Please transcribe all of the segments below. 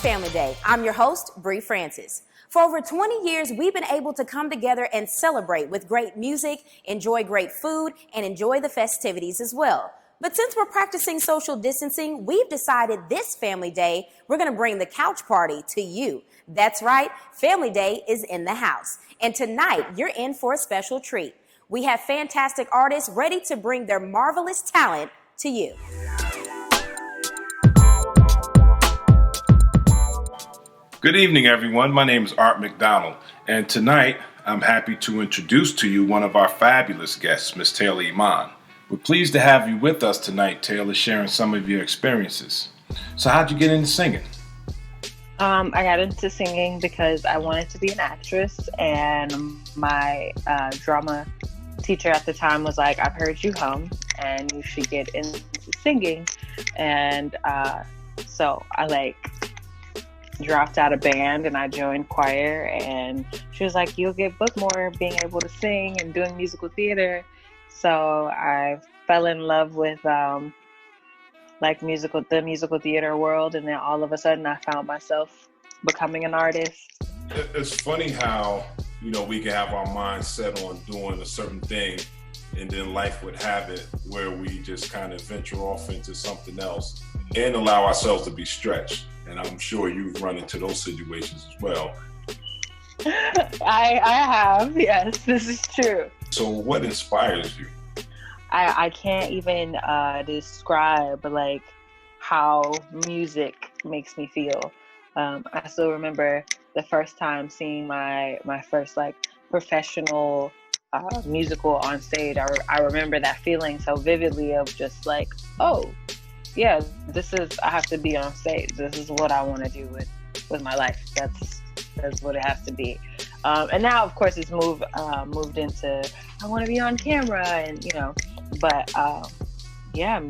Family Day. I'm your host, Bree Francis. For over 20 years, we've been able to come together and celebrate with great music, enjoy great food, and enjoy the festivities as well. But since we're practicing social distancing, we've decided this Family Day, we're going to bring the couch party to you. That's right, Family Day is in the house. And tonight, you're in for a special treat. We have fantastic artists ready to bring their marvelous talent to you. Good evening, everyone. My name is Art McDonald, and tonight I'm happy to introduce to you one of our fabulous guests, Miss Taylor Iman. We're pleased to have you with us tonight, Taylor, sharing some of your experiences. So how'd you get into singing? I got into singing because I wanted to be an actress, and my drama teacher at the time was like, I've heard you hum and you should get into singing. And so I dropped out of band and I joined choir, and she was like, you'll get booked more being able to sing and doing musical theater. So I fell in love with the musical theater world, and then all of a sudden I found myself becoming an artist. It's funny how, we can have our minds set on doing a certain thing, and then life would have it where we just kind of venture off into something else and allow ourselves to be stretched. And I'm sure you've run into those situations as well. I have, yes, this is true. So what inspires you? I can't even describe how music makes me feel. I still remember the first time seeing my first professional musical on stage. I remember that feeling so vividly of just oh yeah, I have to be on stage. This is what I want to do with my life. That's what it has to be. And now, of course, it's moved into I want to be on camera, and but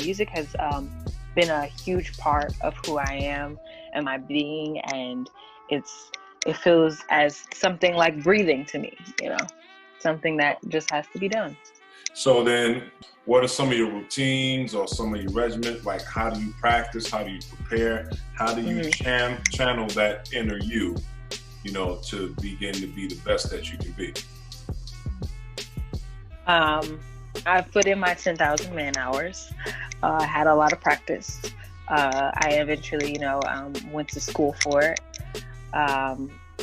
music has been a huge part of who I am and my being, and it feels as something like breathing to me. Something that just has to be done. So then, what are some of your routines or some of your regimen? How do you practice? How do you prepare? How do you channel that inner you, to begin to be the best that you can be? I've put in my 10,000 man hours. I had a lot of practice. I eventually, went to school for it.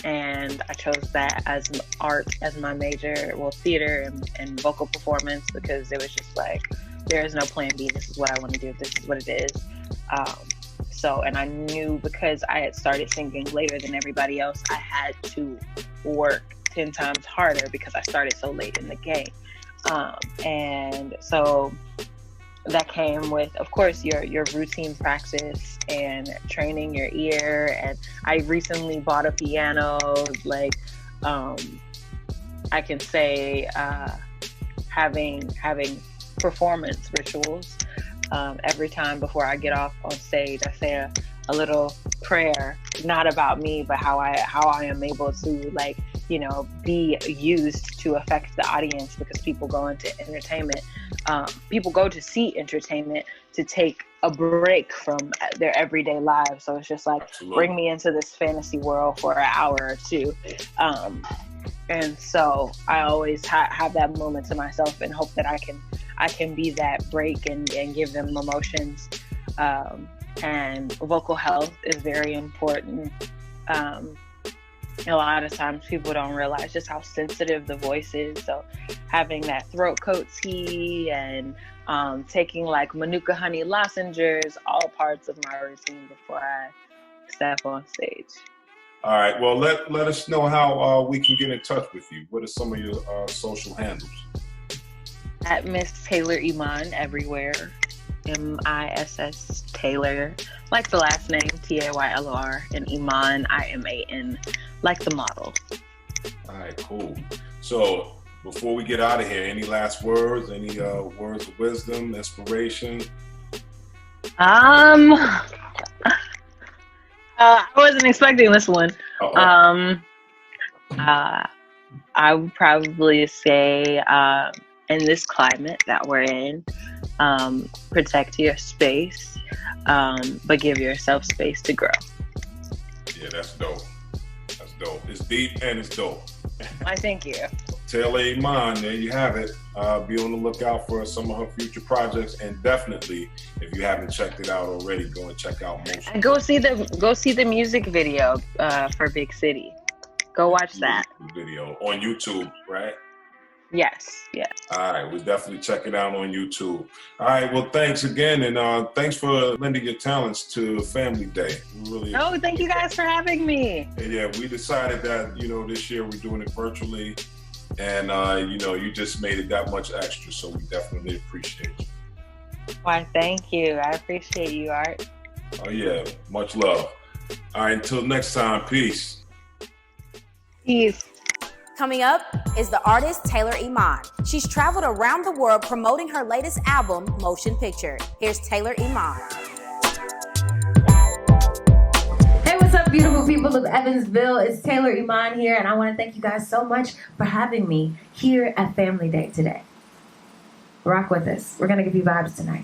And I chose that as art as my major, theater and vocal performance, because it was just there is no plan B. This is what I want to do. This is what it is. And I knew, because I had started singing later than everybody else, I had to work 10 times harder because I started so late in the game. And so that came with, of course, your routine practice and training your ear. And I recently bought a piano. I can say having performance rituals. Every time before I get off on stage, I say a little prayer, not about me, but how I am able to be used to affect the audience, because people go into entertainment. People go to see entertainment to take a break from their everyday lives. So it's just Absolutely. Bring me into this fantasy world for an hour or two. And so I always have that moment to myself and hope that I can be that break and give them emotions. And vocal health is very important. A lot of times people don't realize just how sensitive the voice is. So having that throat coat tea and taking Manuka honey lozenges, all parts of my routine before I step on stage. All right. Well, let us know how we can get in touch with you. What are some of your social handles? At Miss Taylor Iman everywhere. MISS Taylor, like the last name, TAYLOR, and Iman, IMAN, like the model. All right, cool. So before we get out of here, any last words? Any words of wisdom, inspiration? I wasn't expecting this one. I would probably say, in this climate that we're in, protect your space, but give yourself space to grow. Yeah, that's dope. That's dope. It's deep and it's dope. I thank you. Taylor Iman, there you have it. Be on the lookout for some of her future projects, and definitely, if you haven't checked it out already, go and check out Motion. And go see the music video for Big City. Go watch that video on YouTube, right? Yes. All right, we'll definitely check it out on YouTube. All right, well, thanks again, and thanks for lending your talents to Family Day. We really Thank you guys for having me. And yeah, we decided that, this year we're doing it virtually, and, you just made it that much extra, so we definitely appreciate you. Why, thank you. I appreciate you, Art. Oh, yeah, much love. All right, until next time, peace. Peace. Coming up is the artist Taylor Iman. She's traveled around the world promoting her latest album, Motion Picture. Here's Taylor Iman. Hey, what's up, beautiful people of Evansville? It's Taylor Iman here, and I want to thank you guys so much for having me here at Family Day today. Rock with us. We're going to give you vibes tonight.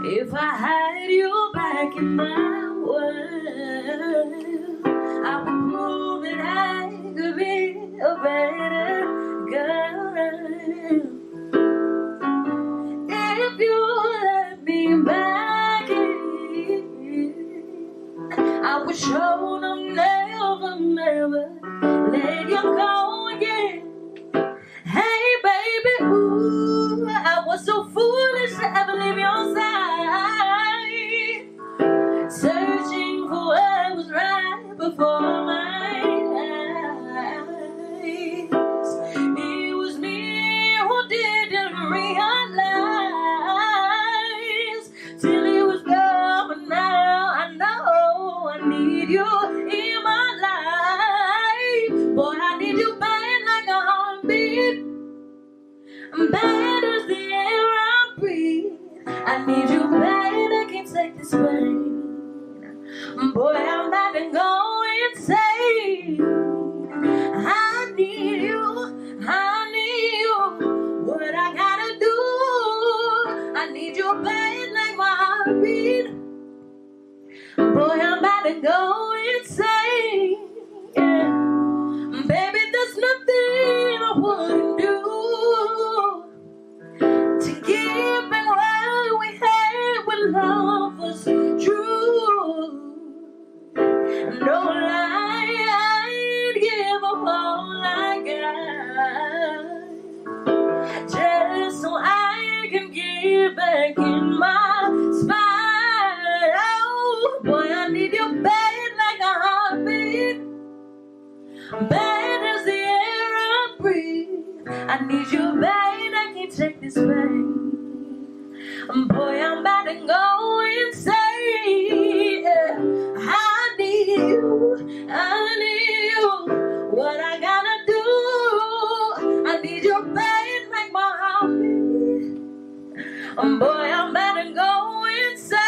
If I had you back in my world, I would prove that I could be a better girl. If you let me back in, I would show them never let you go again. Hey baby, ooh, I was so foolish to ever leave your side, searching for what was right before my eyes. It was me who didn't realize till it was gone, but now I know I need you in my life. Boy, I need you bad like a heartbeat, bad as the air I breathe. I need you bad, I can't take this pain. Boy, I'm about to go insane. I need you, what I gotta do. I need you bad like my heartbeat. Boy, I'm about to go insane. Yeah. Baby, there's nothing I wouldn't do to give back what we had when love was true. No lie, I'd give up all I got just so I can get back in my spot. Oh, boy, I need you bad like a heartbeat, bad as the air I breathe. I need you bad, I can't take this pain. Boy, I'm about to go insane. I need you, what I gotta do. I need you bad like my heartbeat. Boy, I'm about to go insane.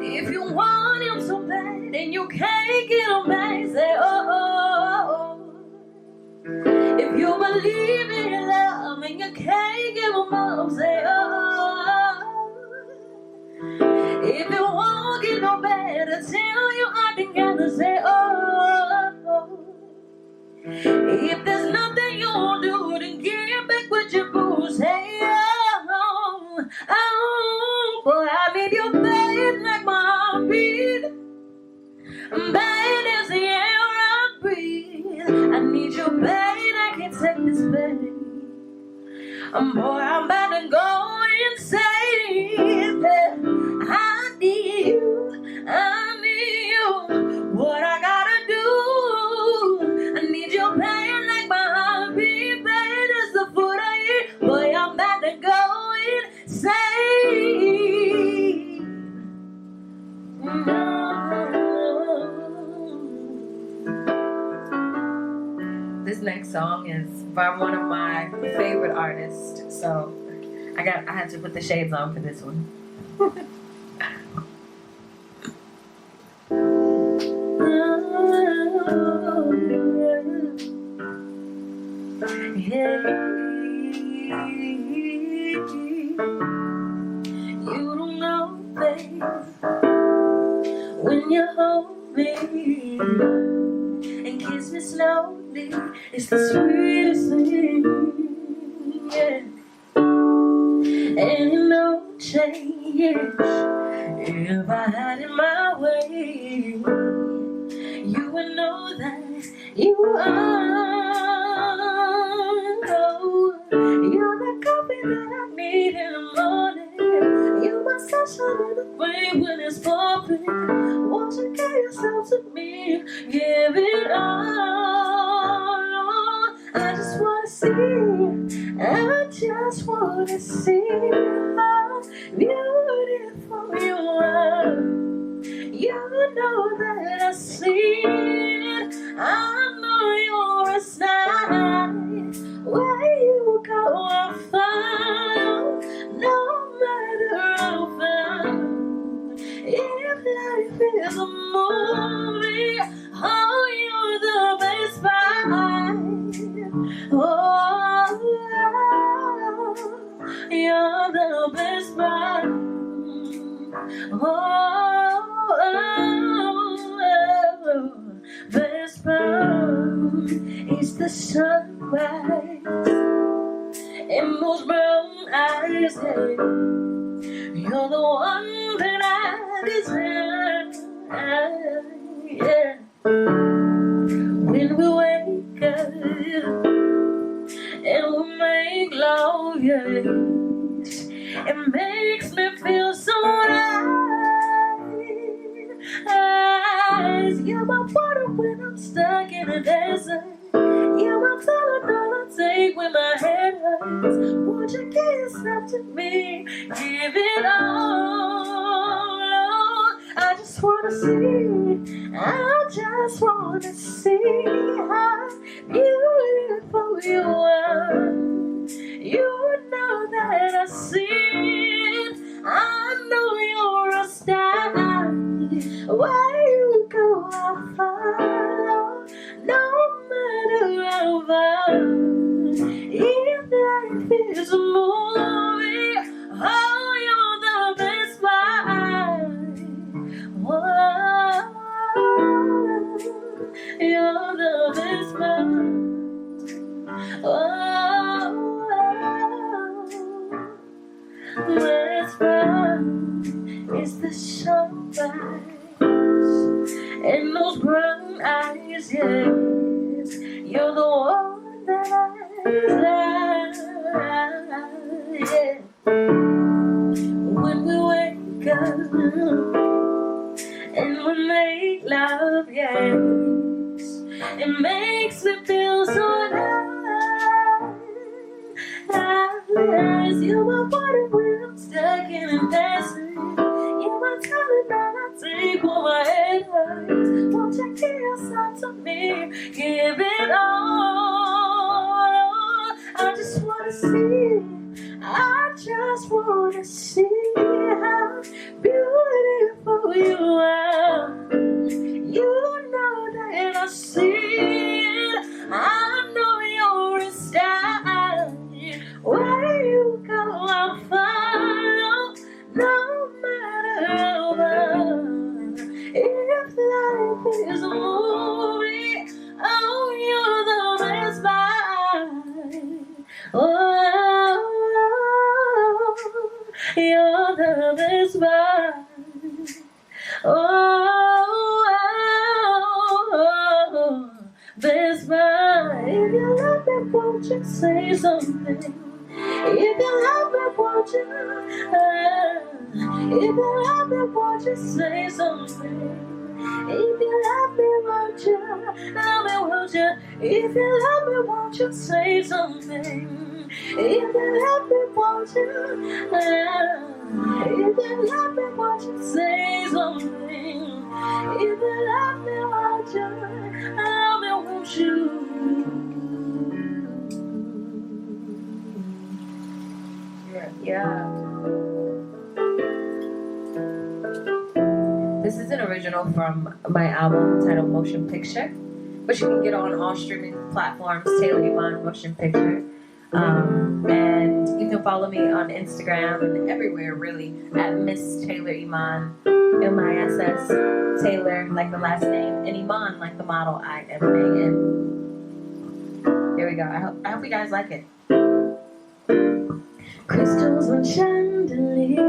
If you want him so bad and you can't get him back, say oh. If you believe in love and you can't give him up, say oh. If you won't get no better till you are together, say oh. If there's nothing you'll do to get back with your boo, say oh. Oh, boy, I need you bad like my heartbeat, bad as the air I breathe. I need you bad, I can't take this pain. Boy, I'm about to go insane. I need you, what I gotta do. I need you bad like my heartbeat, bad as the food I eat. Boy, I'm about to go insane. No. by one of my favorite artists. So I had to put the shades on for this one. You don't know, babe, when you hold me and kiss me slowly, it's the sweetest thing, yeah. And no change, if I had it my way, you would know that you are. You're the coffee that I need in the morning. You're my sunshine in the rain when it's pouring. Won't you give yourself to me? Give it all. I just wanna see. I just wanna see how beautiful you are. You know that I see it. I know you're a sign. Where you go, I'll follow. No matter how far. If life is a movie, oh, you're the best part. Oh, you're the best part. Best part is the sunrise in those brown eyes. Hey, you're the one that I desire. Yeah. When we wake up and we make love, yes, it makes me feel so nice. You're my water when I'm stuck in a desert. You're my Tylenol I take when my head hurts. Won't you give yourself to me? Give it all. I just wanna see. I just wanna see how beautiful you are. You know that I see it. I know you're a star. Where you go, I'll follow. No matter how far. If life is a movie, oh, you're the best part. Whoa, you're the best part. Oh, best part is the sunrise and those brown eyes, yes. You're the one that I desire, yeah. When we wake up and we make love, yes, it makes me feel so nice. You're my water when I'm stuck in a desert. You're my Tylenol I take when my head hurts. Won't you give yourself to me? Give it all. I just wanna see. I just wanna see how beautiful you are. You know that I see it. I know you're a star. Where you go, I'll follow. No matter how far. If life is a movie, oh, you're the best part. Oh, you're the best part. Oh, best part. If you love me, won't you say something? If you love me, won't you? If you love me, won't you say something? If you love me, won't you? Love me, won't you? If you love me, won't you say something? If you love me, won't you? If you love me, won't you say something? If you love me, won't you? Love me, won't you? Yeah. This is an original from my album titled Motion Picture, which you can get on all streaming platforms, Taylor Iman Motion Picture. And you can follow me on Instagram and everywhere really at Miss Taylor Iman, MISS Taylor like the last name, and Iman like the model IMAN. Here we go. I hope you guys like it. Crystals on chandeliers,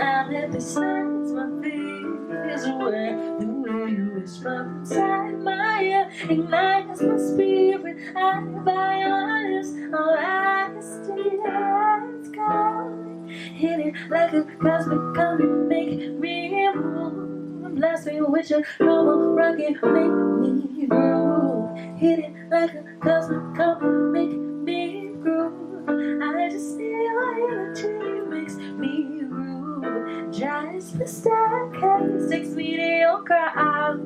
I let the signs my fears away. The way you whisper inside my ear ignites my spirit. I by honest, all I still let's go. Hit it like a cosmic come and make me move. Blast me with your global rocket, make me groove. Hit it like a cosmic come and make me groove. I just feel your energy makes me groove. Just the staircase takes me to your crowd.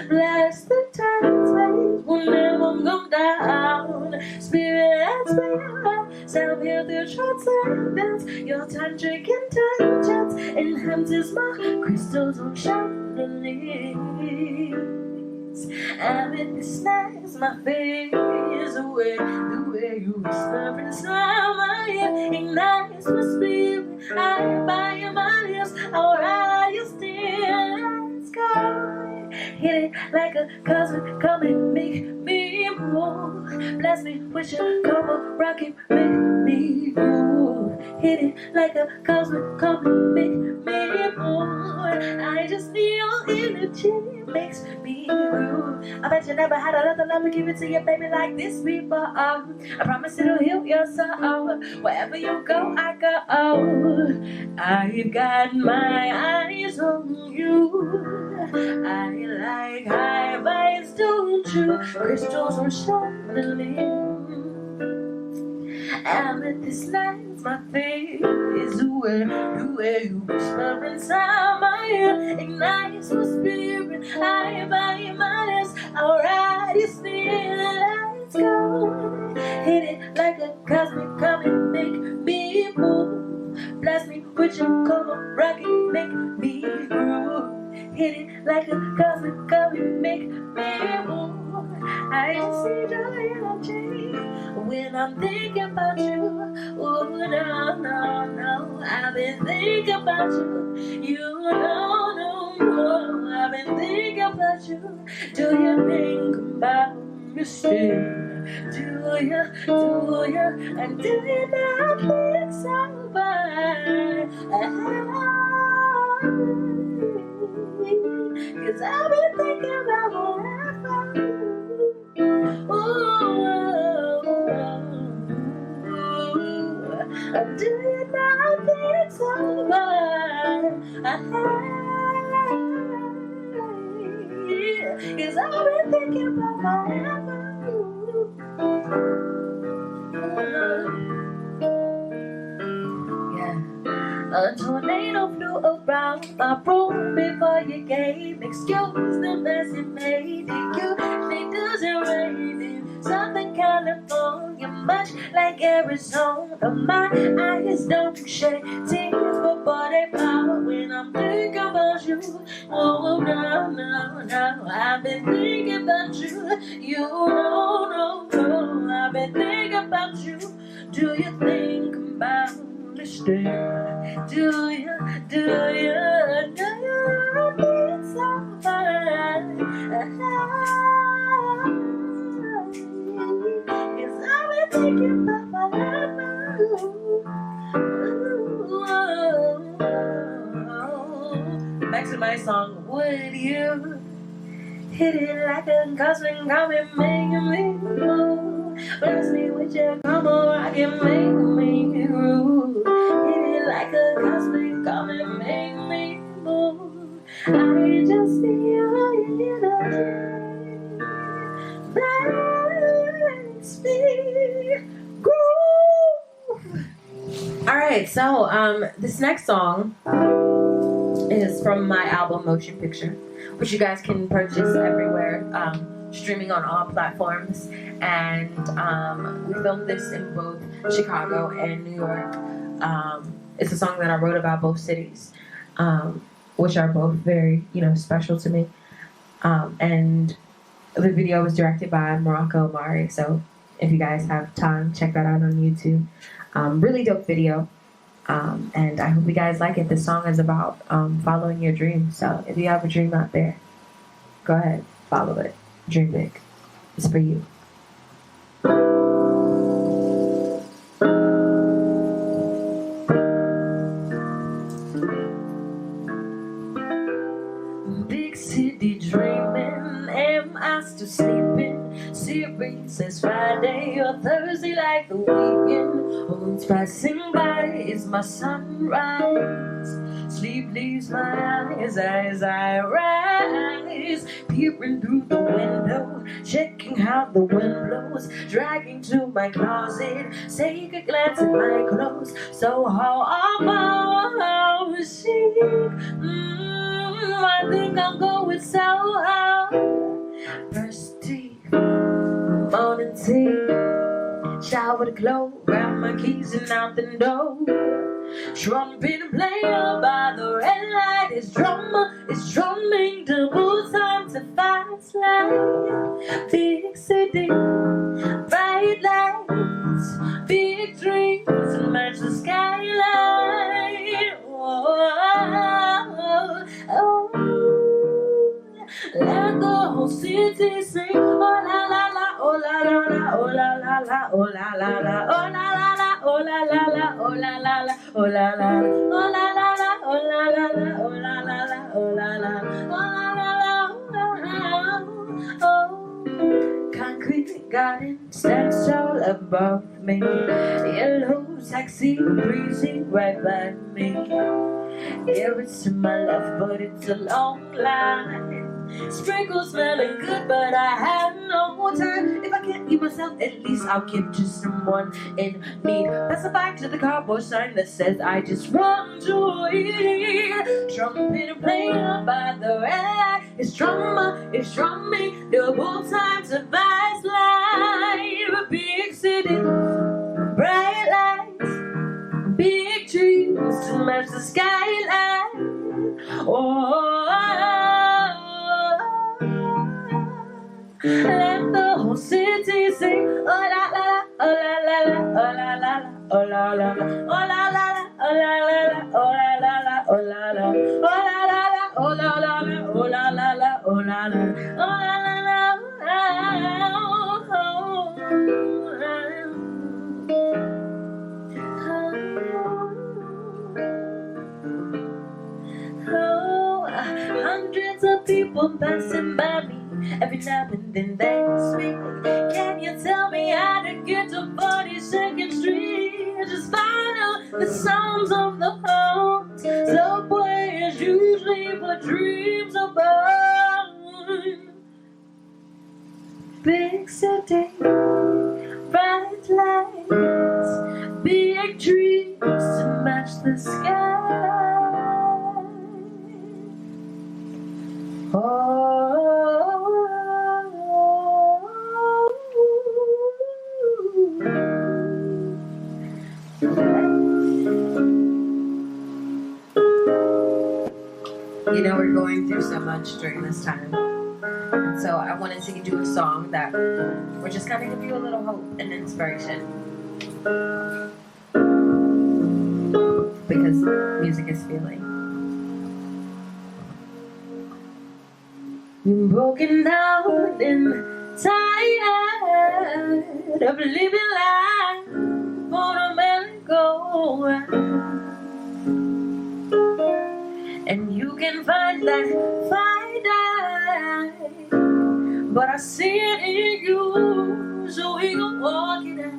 Bless the time space will never come down. Spirit and spirit, sound here through transcendence. Your tantric intelligence enhances my crystals on chandeliers. And it snags my face away. The way you whisper inside my ear ignites my spirit. I by your lips, I'll ride your steel sky. Hit it like a cosmic come and make me move. Bless me with your couple rocket, make me move. Hit it like a cosmic come and make me move. I just feel your energy makes me move. I bet you never had another love to give it to you, baby, like this before. I promise it'll heal your soul. Wherever you go, I go. I've got my eyes on you. I like high vibes, don't you? Crystals on chandelier. Amethyst lights my face away. The way you whisper inside my ear ignites my spirit. I by your minds, I'll ride your spirit. Let's go. Hit it like a cosmic come and make me move. Blast me with your cold rocket, make me groove. Hit it like a cosmic come and make me move. I just see your energy when I'm thinking about you. Oh no, no, no, I've been thinking about you. You know no more. I've been thinking about you. Do you think about me still? Do you, and do you not think so bad? 'Cause I've been thinking about forever. Ooh, do you not think so bad? 'Cause I've been thinking about forever. Yeah. A tornado flew around my room before you came. Excuse the mess it made. It doesn't rain in Southern California, much like Arizona. My eyes don't shed tears before they power when I'm thinking about you. Oh no, no, no, I've been thinking about you. You know, no, no, I've been thinking about you. Do you think about me still? Do you think so fine? 'Cause I've been thinking about forever. Back to my song, would you hit it like a cosmic come and make me move? Bless me with your combo, I can make me groove. Hit it like a cosmic come and make me move. I just feel your energy makes me groove. Alright, so this next song is from my album Motion Picture, which you guys can purchase everywhere, streaming on all platforms. And we filmed this in both Chicago and New York. It's a song that I wrote about both cities, which are both very, special to me. And the video was directed by Morocco Mari. So if you guys have time, check that out on YouTube. Really dope video. And I hope you guys like it. This song is about following your dreams. So if you have a dream out there, go ahead, follow it. Dream big. It's for you. Big city dreaming, am I still sleeping? Series says Friday or Thursday like the weekend. Moon's passing by, is my sunrise. Sleep leaves my eyes as I rise. Peering through the window, checking how the wind blows. Dragging to my closet, take a glance at my clothes. So how about she? I think I'm going so hard. Brush teeth, morning tea, shower the glow, grab my keys and out the door. Trumpet player by the red light, his drummer is drumming double time to fast light. Big city, bright lights, big dreams to match the skyline. Let the whole city sing. Oh la la la, oh la la la, oh la la la, oh la la la, oh la la la, oh la la la, oh la la la, oh la la la, oh la la la, oh la la la, oh la la la, oh la la la, oh. Concrete garden stands tall above me. Yellow taxi breezing right by me. Yeah, it's to my left, but it's a long line. Sprinkles smelling good, but I have no time. If I can't eat myself, at least I'll give to someone in need. Pass it back to the cardboard sign that says I just want to eat. Trumpet player by the red, his drummer is drumming double time to fast life. Big city, bright lights, big dreams to match the skyline. Oh, let the whole city sing. Oh la la la, oh la la la, oh la la la, oh la la la, oh la la la, oh la la la, oh la la la, oh la la, oh la la la, oh la la la, oh la la la, oh la la, oh la la la, hundreds of people passing by me. Every now and then they speak. Can you tell me how to get to 42nd Street? Just follow the sounds of the horns. Subway is usually what dreams are born. Big city, bright lights, big dreams to match the sky. We're going through so much during this time. And so I wanted to do a song that we're just kind of give you a little hope and inspiration. Because music is feeling. I'm broken down and tired of living life on a merry-go-round. And you can find that fire, but I see it in you, so we gon' walk it out.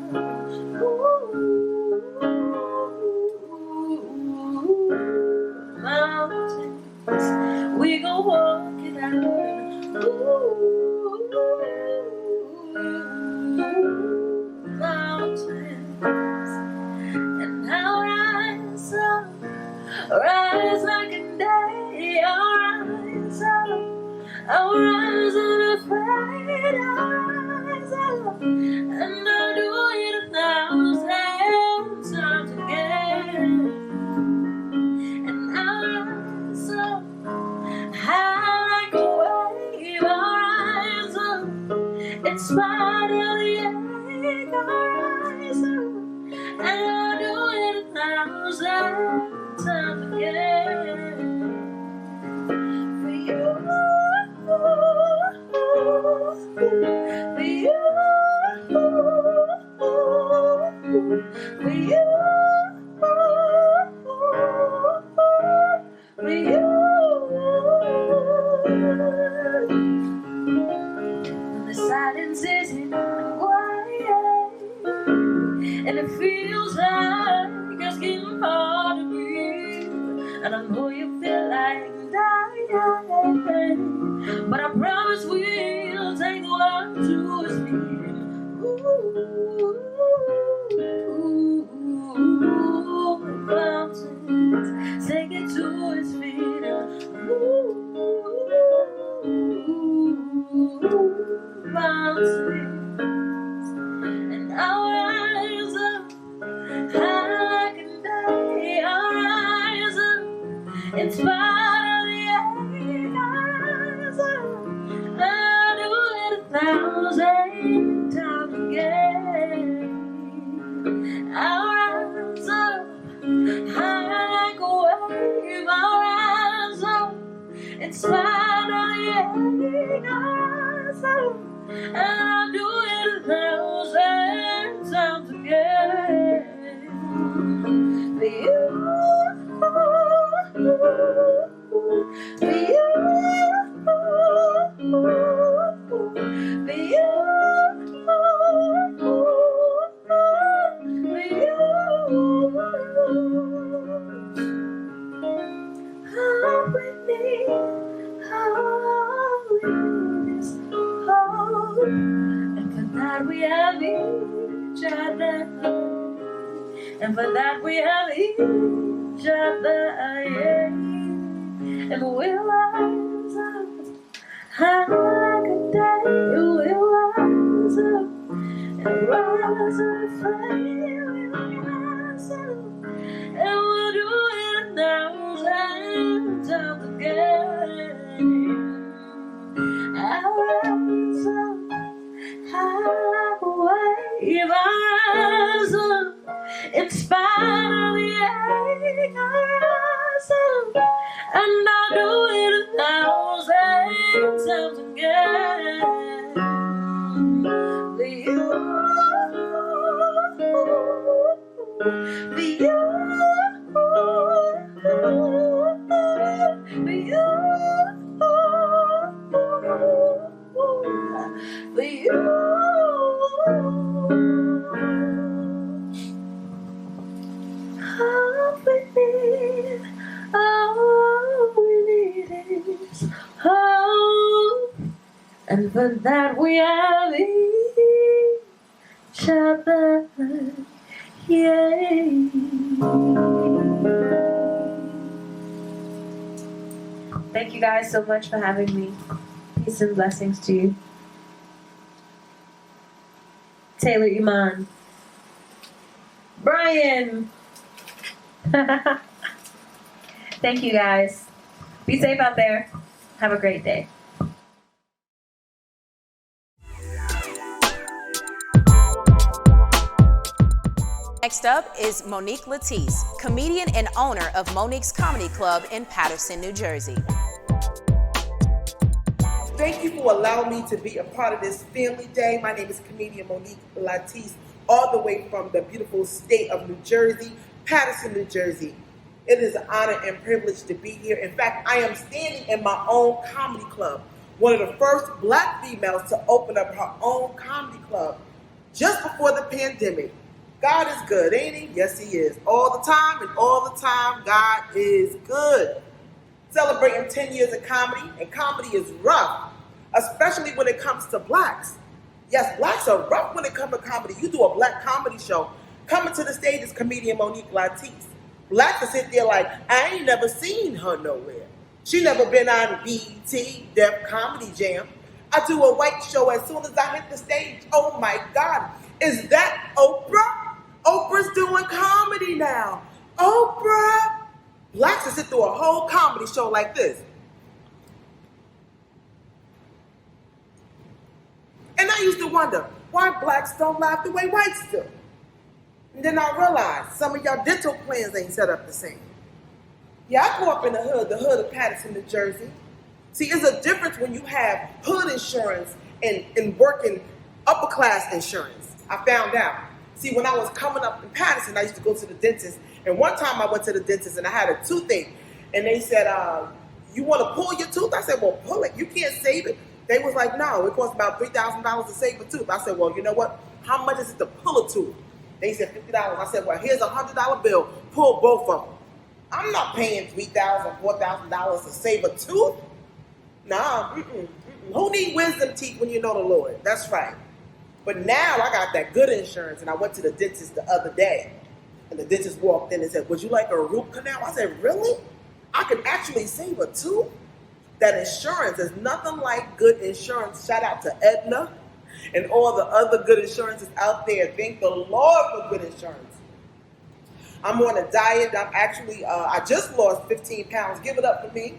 Mountains, we gon' walk it out. Mountains, and I'll rise up. Rise like a day, I'll rise up, I'll rise unafraid, I'll rise up, and I'll do it 1,000 spite of the ache, I'll rise up, and I'll do it 1,000 times again. For you, for you, for you, for you. When the silence isn't quiet, and it feels like it's getting hard to breathe, and I know you feel like dying, but I promise we'll take the world to its feet. Mountains, take it to its feet. Mountains, and I'll rise up high and day. I'll rise up in spite of the ache. I'll rise up, I'll do it 1,000 times again. I'll rise up high like a wave. I'll rise up in spite of the ache. I'll rise up, and I'll do it 1,000 times again. For you, for you, for you, for you. All we need, all we need is hope, and for that we have each other, and for that we have each other, yeah. And we'll rise up high like a day. We'll rise up and rise up flame. We'll rise up and we'll do it 1,000 times again. I'll rise up high like a wave. I'll rise up in spite of the ache. I'll rise up and I'll do it 1,000 times again. For you, for you, for you, for you. All we need, all we need is hope, and for that we have each other, yeah. Thank you guys so much for having me. Peace and blessings to you. Taylor Iman. Brian. Thank you guys. Be safe out there. Have a great day. Next up is Monique Latisse, comedian and owner of Monique's Comedy Club in Paterson, New Jersey. Thank you for allowing me to be a part of this family day. My name is comedian Monique Latisse, all the way from the beautiful state of New Jersey, Paterson, New Jersey. It is an honor and privilege to be here. In fact, I am standing in my own comedy club, one of the first Black females to open up her own comedy club just before the pandemic. God is good, ain't he? Yes, he is. All the time, and all the time, God is good. Celebrating 10 years of comedy, and comedy is rough, especially when it comes to Blacks. Yes, Blacks are rough when it comes to comedy. You do a Black comedy show, coming to the stage is comedian Monique Latisse. Blacks will sit there like, I ain't never seen her nowhere. She never been on BET, Def Comedy Jam. I do a white show as soon as I hit the stage. Oh my God, is that Oprah? Oprah's doing comedy now. Oprah! Blacks will sit through a whole comedy show like this. And I used to wonder why blacks don't laugh the way whites do. And then I realized some of y'all dental plans ain't set up the same. Yeah, I grew up in the hood of Paterson, New Jersey. See, there's a difference when you have hood insurance and working upper class insurance. I found out. See, when I was coming up in Paterson, I used to go to the dentist. And one time I went to the dentist and I had a toothache. And they said, you want to pull your tooth? I said, well, pull it. You can't save it. They was like, no, it costs about $3,000 to save a tooth. I said, well, you know what? How much is it to pull a tooth? They said $50. I said, well, here's a $100 bill. Pull both of them. I'm not paying $3,000, $4,000 to save a tooth. Nah, Who need wisdom teeth when you know the Lord? That's right. But now I got that good insurance, and I went to the dentist the other day, and the dentist walked in and said, would you like a root canal? I said, really? I can actually save a tooth? That insurance is nothing like good insurance. Shout out to Aetna and all the other good insurances out there. Thank the Lord for good insurance. I'm on a diet. I'm actually, I just lost 15 pounds. Give it up for me.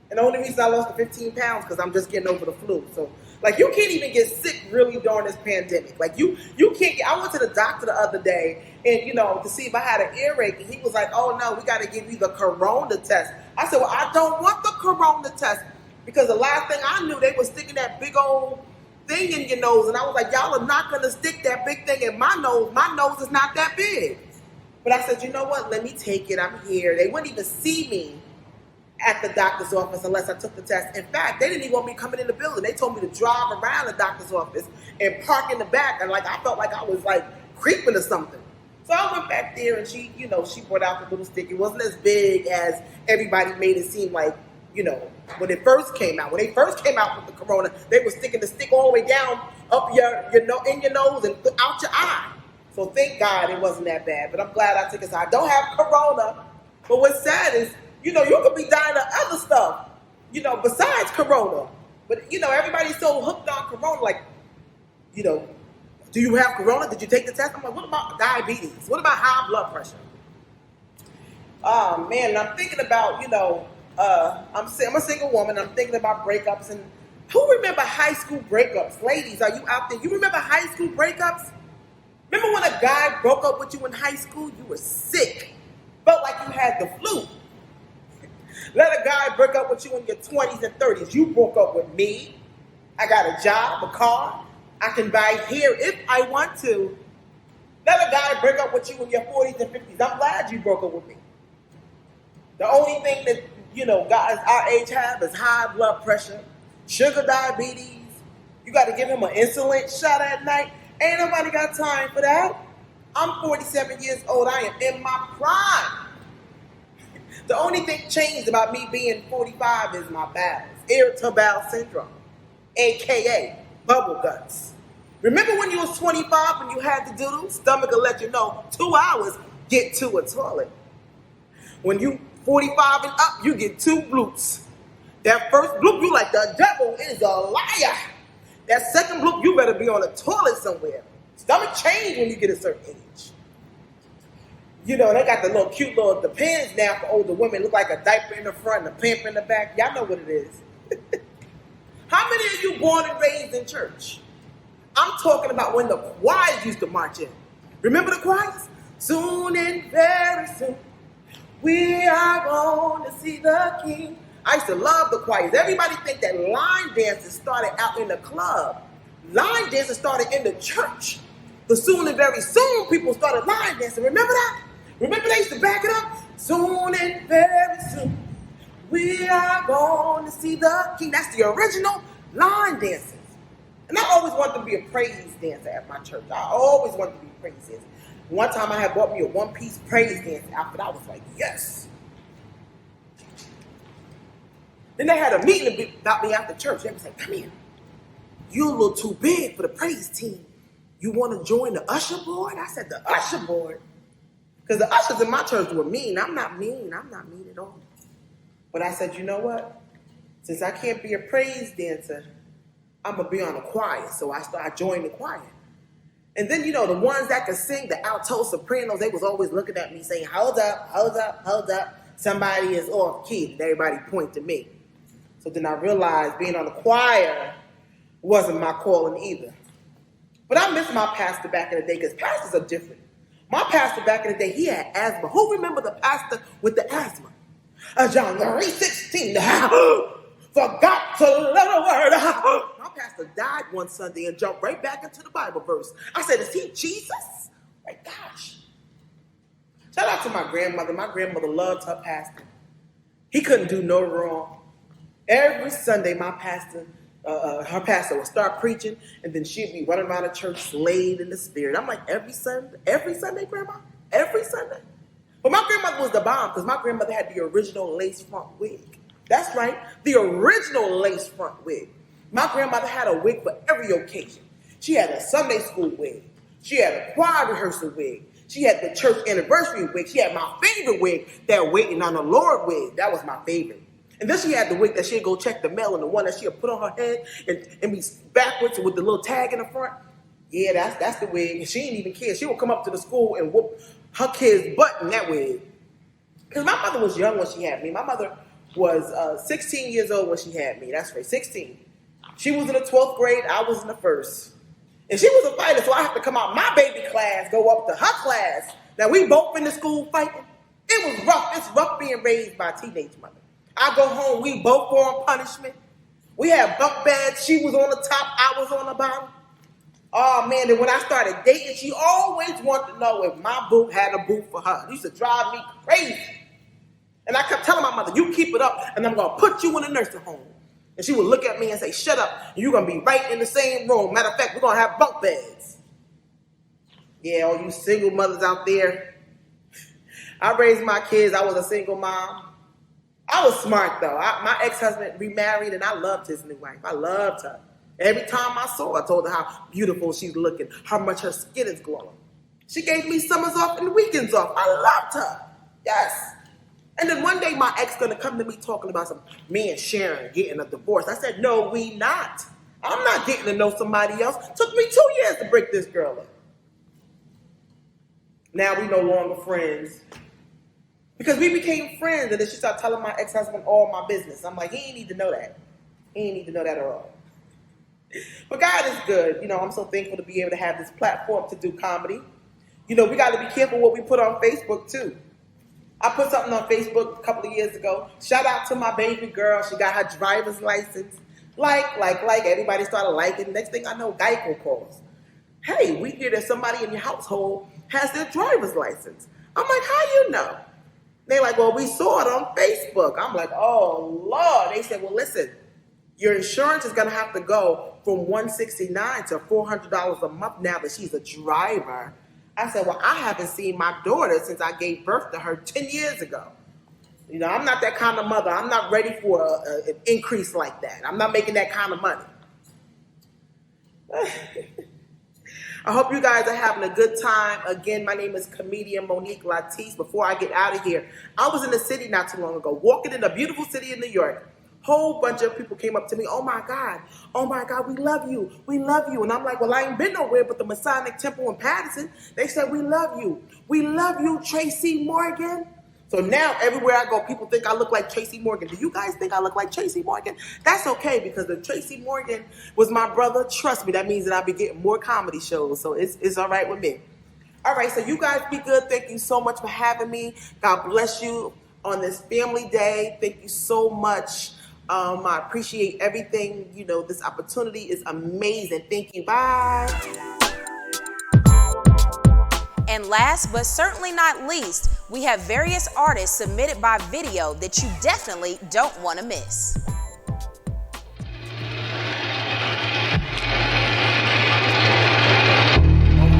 And the only reason I lost the 15 pounds because I'm just getting over the flu. So, like, you can't even get sick really during this pandemic. Like, you can't get, I went to the doctor the other day and, to see if I had an earache. And he was like, oh, no, we got to give you the corona test. I said, well, I don't want the corona test because the last thing I knew, they were sticking that big old thing in your nose. And I was like, y'all are not going to stick that big thing in my nose. My nose is not that big. But I said, you know what? Let me take it. I'm here. They wouldn't even see me at the doctor's office unless I took the test. In fact, they didn't even want me coming in the building. They told me to drive around the doctor's office and park in the back. And I felt like I was creeping or something. So I went back there and she brought out the little stick. It wasn't as big as everybody made it seem like, when it first came out. When they first came out with the corona, they were sticking the stick all the way down up in your nose and out your eye. So thank God it wasn't that bad. But I'm glad I took it. So I don't have corona. But what's sad is, you could be dying of other stuff, besides corona. But, everybody's so hooked on corona, do you have corona? Did you take the test? I'm like, what about diabetes? What about high blood pressure? Oh, man, and I'm thinking about, I'm a single woman. I'm thinking about breakups. And who remember high school breakups? Ladies, are you out there? You remember high school breakups? Remember when a guy broke up with you in high school? You were sick. Felt like you had the flu. Let a guy break up with you in your 20s and 30s. You broke up with me. I got a job, a car. I can buy here if I want to. Let a guy break up with you in your 40s and 50s. I'm glad you broke up with me. The only thing that, guys our age have is high blood pressure, sugar diabetes. You got to give him an insulin shot at night. Ain't nobody got time for that. I'm 47 years old. I am in my prime. The only thing changed about me being 45 is my bowels. Irritable bowel syndrome, a.k.a. bubble guts. Remember when you was 25 when you had the doodle? Stomach will let you know 2 hours, get to a toilet. When you 45 and up, you get 2 bloops. That first bloop, you like the devil is a liar. That second bloop, you better be on a toilet somewhere. Stomach change when you get a certain age. They got the cute little Depends now for older women. Look like a diaper in the front and a pamper in the back. Y'all know what it is. How many of you born and raised in church? I'm talking about when the choirs used to march in. Remember the choirs? Soon and very soon, we are going to see the King. I used to love the choirs. Everybody think that line dances started out in the club. Line dances started in the church. But soon and very soon, people started line dancing. Remember that? Remember they used to back it up? Soon and very soon, we are going to see the King. That's the original line dances. And I always wanted to be a praise dancer at my church. I always wanted to be a praise dancer. One time I had bought me a one-piece praise dance outfit. I was like, yes. Then they had a meeting about me after church. They was like, come here. You're a little too big for the praise team. You want to join the usher board? I said, the usher board? Because the ushers in my church were mean. I'm not mean at all. But I said, you know what? Since I can't be a praise dancer, I'm going to be on a choir. So I joined the choir. And then, the ones that could sing, the alto sopranos, they was always looking at me saying, hold up, hold up, hold up. Somebody is off key. And everybody point to me. So then I realized being on the choir, wasn't my calling either. But I miss my pastor back in the day because pastors are different. My pastor back in the day, he had asthma. Who remember the pastor with the asthma? John 3:16. Forgot to let a word. My pastor died one Sunday and jumped right back into the Bible verse. I said, is he Jesus? My gosh. Shout out to my grandmother. My grandmother loved her pastor. He couldn't do no wrong. Every Sunday, my pastor, her pastor would start preaching, and then she'd be running around the church slayed in the spirit. I'm like, every Sunday, Grandma? Every Sunday? But my grandmother was the bomb because my grandmother had the original lace front wig. That's right, the original lace front wig. My grandmother had a wig for every occasion. She had a Sunday school wig. She had a choir rehearsal wig. She had the church anniversary wig. She had my favorite wig, that Waiting on the Lord wig. That was my favorite. And then she had the wig that she'd go check the mail and the one that she'd put on her head and be backwards with the little tag in the front. Yeah, that's the wig. And she didn't even care. She would come up to the school and whoop her kid's butt in that wig. Because my mother was young when she had me. My mother was 16 years old when she had me. That's right, 16. She was in the 12th grade. I was in the 1st. And she was a fighter, so I have to come out my baby class, go up to her class. Now, we both in the school fighting. It was rough. It's rough being raised by a teenage mother. I go home, we both go on punishment. We had bunk beds. She was on the top, I was on the bottom. Oh, man, and when I started dating, she always wanted to know if my boo had a boo for her. It used to drive me crazy. And I kept telling my mother, you keep it up, and I'm going to put you in a nursing home. And she would look at me and say, shut up, and you're going to be right in the same room. Matter of fact, we're going to have bunk beds. Yeah, all you single mothers out there. I raised my kids. I was a single mom. I was smart, though. My ex-husband remarried, and I loved his new wife. I loved her. Every time I saw her, I told her how beautiful she's looking, how much her skin is glowing. She gave me summers off and weekends off. I loved her. Yes. And then one day, my ex going to come to me talking about me and Sharon getting a divorce. I said, no, we not. I'm not getting to know somebody else. Took me 2 years to break this girl up. Now we no longer friends. Because we became friends, and then she started telling my ex-husband all my business. I'm like, he ain't need to know that. He ain't need to know that at all. But God is good. You know, I'm so thankful to be able to have this platform to do comedy. You know, we got to be careful what we put on Facebook, too. I put something on Facebook a couple of years ago. Shout out to my baby girl. She got her driver's license. Like. Everybody started liking. Next thing I know, Geico calls. Hey, we hear that somebody in your household has their driver's license. I'm like, how you know? They're like, well, we saw it on Facebook. I'm like, oh, Lord. They said, well, listen, your insurance is going to have to go from $169 to $400 a month now that she's a driver. I said, well, I haven't seen my daughter since I gave birth to her 10 years ago. You know, I'm not that kind of mother. I'm not ready for an increase like that. I'm not making that kind of money. I hope you guys are having a good time. Again, my name is comedian Monique Latisse. Before I get out of here, I was in the city not too long ago, walking in a beautiful city in New York. Whole bunch of people came up to me, oh my God, we love you. And I'm like, well, I ain't been nowhere but the Masonic Temple in Patterson. They said, we love you, Tracy Morgan. So now everywhere I go, people think I look like Tracy Morgan. Do you guys think I look like Tracy Morgan? That's okay, because if Tracy Morgan was my brother, trust me, that means that I'll be getting more comedy shows. So it's all right with me. All right, so you guys be good. Thank you so much for having me. God bless you on this family day. Thank you so much. I appreciate everything. You know, this opportunity is amazing. Thank you. Bye. And last but certainly not least, we have various artists submitted by video that you definitely don't want to miss.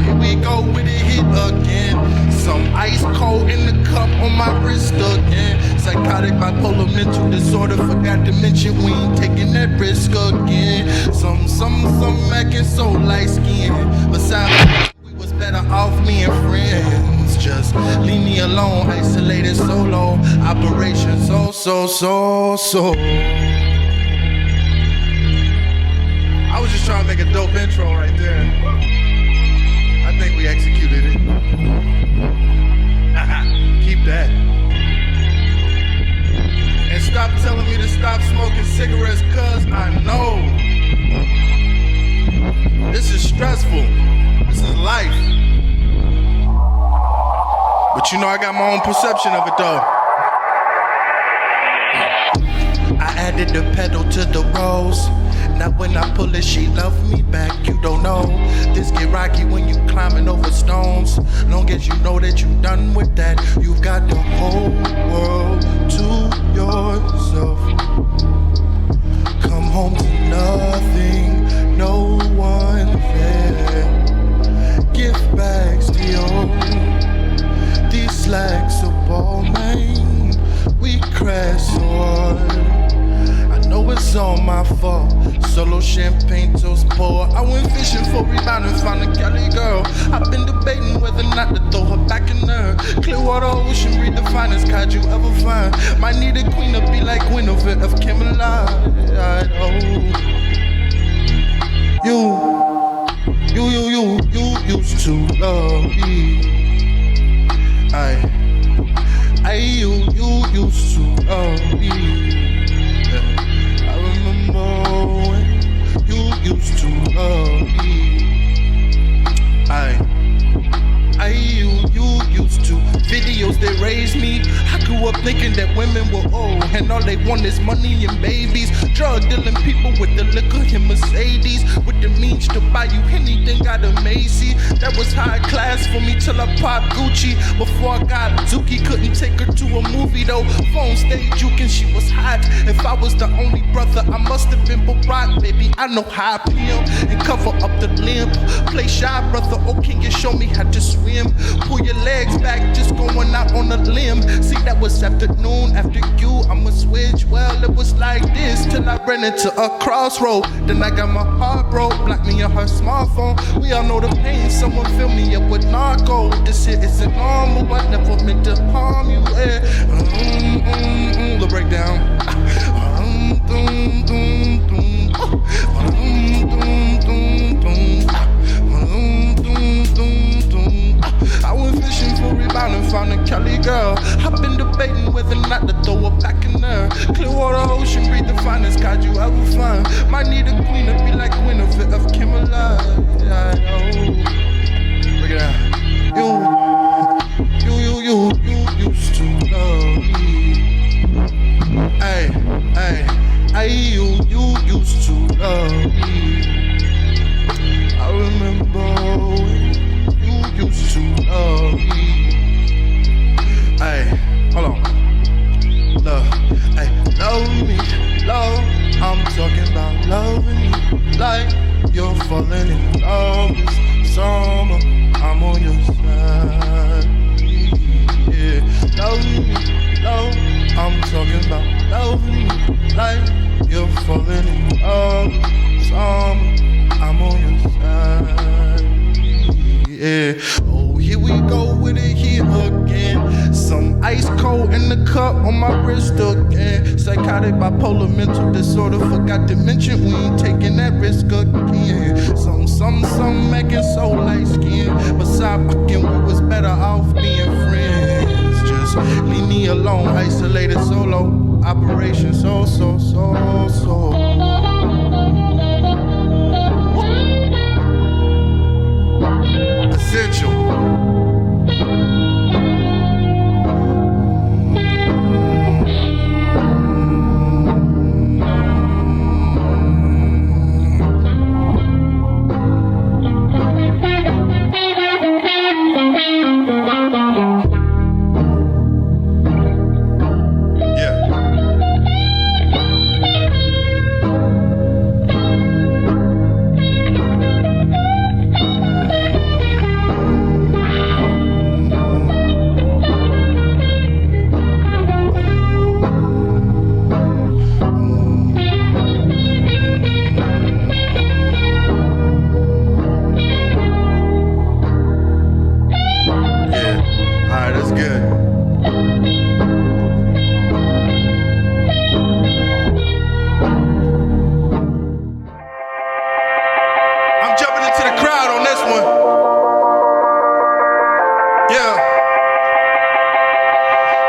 Here we go with a hit again. Some ice cold in the cup on my wrist again. Psychotic bipolar mental disorder, forgot to mention we ain't taking that risk again. Some acting so light skinned. Besides, we was better off me and friends. Just leave me alone, isolated solo. Operation so. I was just trying to make a dope intro right there. I think we executed it. Keep that. And stop telling me to stop smoking cigarettes, cause I know This is stressful. This is life. But you know I got my own perception of it though. I added the pedal to the rose. Now when I pull it, she love me back. You don't know. This get rocky when you climbing over stones. Long as you know that you done with that, you got the whole world to yourself. Come home to nothing, no one there. Gift bags, Dior. These slacks are ball, man. We crash so hard. I know it's all my fault. Solo champagne toast pour. I went fishing for rebound and found a Cali girl. I've been debating whether or not to throw her back in her Clearwater Ocean, read the finest card you ever find. Might need a queen to be like Guinevere of Camelot. Oh. You used to love me. You used to love me. Yeah. I remember when you used to love me. You used to. Videos that raised me. I grew up thinking that women were old and all they want is money and babies. Drug dealing people with the liquor and Mercedes, with the means to buy you anything out of Macy. That was high class for me till I popped Gucci. Before I got Zuki, couldn't take her to a movie though. Phone stayed juking, she was hot. If I was the only brother, I must have been Barack, baby. I know how I PM and cover up the limp. Play shy, brother. Oh, can you show me how to swim? Pull your legs back, just going out on a limb. See, that was afternoon. After you, I'ma switch. Well, it was like this till I ran into a crossroad. Then I got my heart broke, blocked me on her smartphone. We all know the pain. Someone fill me up with narco. This shit isn't normal. I never meant to harm you. The breakdown. I went fishing for rebound and found a Cali girl. I've been debating whether or not to throw her back in there Clearwater Ocean, read the finest card you ever find. Might need a queen to be like Guinevere of Camelot. Look at that. You used to love me. You used to love me. I remember when you used to love me. Hold on. Love me, love. I'm talking about loving me like you're falling in love this summer. I'm on your side. Yeah, love me, love. I'm talking about loving me like you're falling in love this summer. I'm on your side. Yeah. Oh, here we go with it here again. Some ice cold in the cup on my wrist again. Psychotic, bipolar, mental disorder. Forgot to mention we ain't taking that risk again. Some making so light skin. Beside fucking, we was better off being friends. Just leave me alone, isolated solo. Operation so. Essential.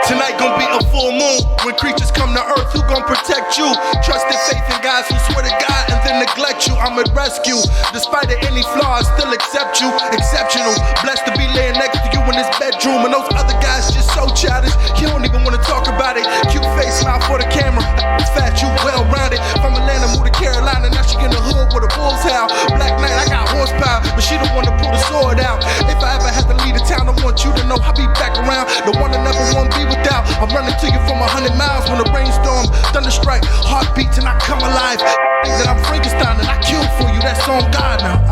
Tonight gon' be a full moon. When creatures come to earth, who gon' protect you? Trust and faith in guys who swear to God and then neglect you. I'm at rescue. Despite of any flaws, still accept you. Exceptional. Blessed to be laying next to you in this bedroom. And those other guys just so childish. You don't even wanna talk about it. Cute face, smile for the camera. Fat, you well-rounded. From Atlanta, moved to Carolina. Now she in the hood with a bull's howl. Black Knight, I got horsepower, but she the one to pull the sword out. If I ever had to leave a town, I want you to know I'll be back around. The one I never want to be without. I'm running to you from 100 miles when the rainstorm, thunder strike, heartbeats and I come alive. Think that I'm Frankenstein and I kill for you. That's on God now.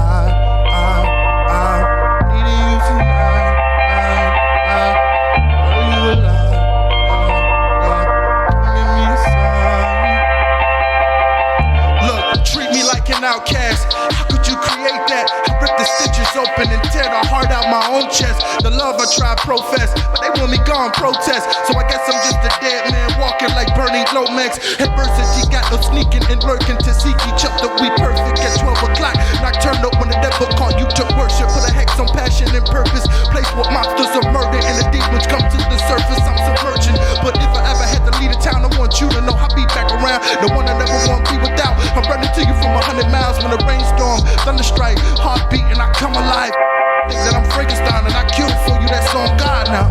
I need you tonight. Are you alive? Give me a sign. Look, treat me like an outcast. How could you create that? I rip the stitches open and tear the heart out my own chest. The love I try profess, but they want me gone protest. So I guess I'm just a dead man walking like Bernie Lomax. Adversity got no sneaking and lurking to seek each other. We perfect at 12 o'clock. Nocturnal when the devil called you to worship. Put a hex on passion and purpose. Place where monsters are murdered and the demons come to the surface. I'm submerging. But if I ever had to leave a town, I want you to know I'll be back around. The one I never want to be without. I'm running to you from 100 miles when the rainstorm, thunder strike, heartbeat and I come alive. Think that I'm Frankenstein and I kill for you. That's on God now.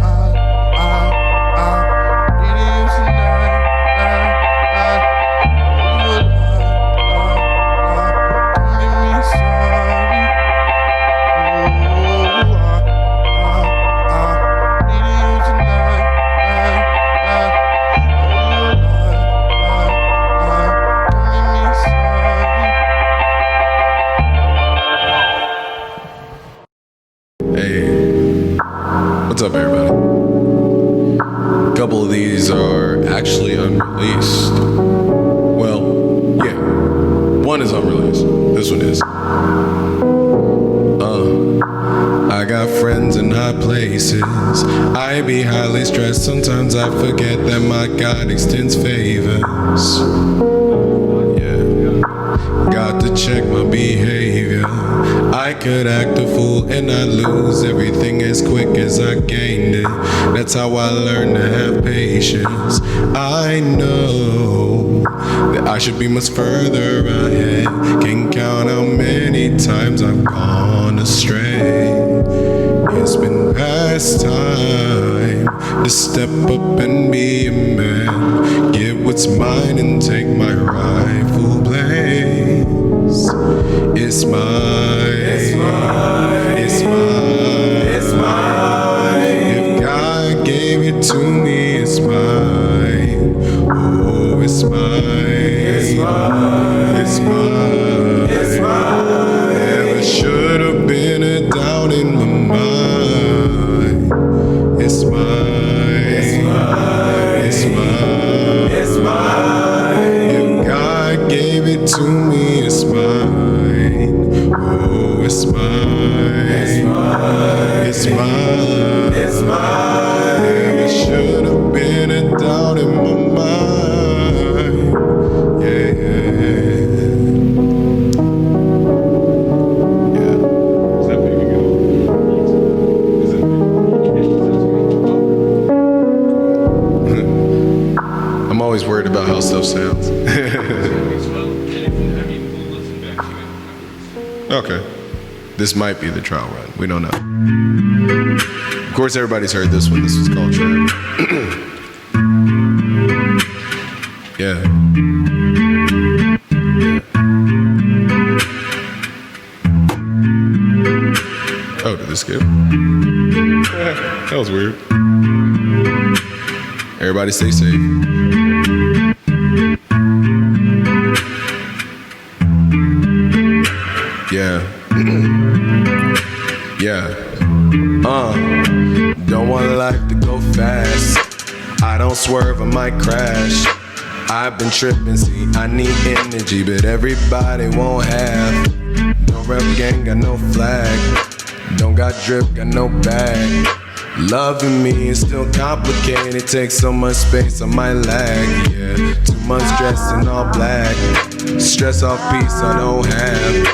Need you tonight. Give me a sign. Need you tonight. Give me a sign. Hey, what's up, everybody? A couple of these are actually unreleased. Well, yeah, one is unreleased. This one is. I got friends in high places. I be highly stressed. Sometimes I forget that my God extends favors. Got to check my behavior. I could act a fool and I lose everything as quick as I gained it. That's how I learned to have patience. I know that I should be much further ahead. Can't count how many times I've gone astray. It's been past time to step up and be a man. Get what's mine and take my rightful place. It's mine. It's mine. It's mine. It's mine. If God gave it to me, it's mine. Oh, it's mine. It's mine. It's mine. It's mine. Never should have been a doubt in my mind. It's mine. It's mine. It's mine. It's mine. If God gave it to me, it's mine. Oh, it's mine. It's mine. It's mine. It's mine. Never should have been a doubt in my mind. Yeah, yeah. Is that big again? Is that big? I'm always worried about how stuff sounds. Okay. This might be the trial run. We don't know. Of course, everybody's heard this one. This was called Trap. Yeah. Oh, did this skip? That was weird. Everybody stay safe. Yeah. Yeah. Don't want life to go fast. I don't swerve, I might crash. I've been tripping, see, I need energy, but everybody won't have. No rep gang, got no flag. Don't got drip, got no bag. Loving me is still complicated. It takes so much space, I might lag, yeah. Too much dress in all black. Stress off peace I don't have.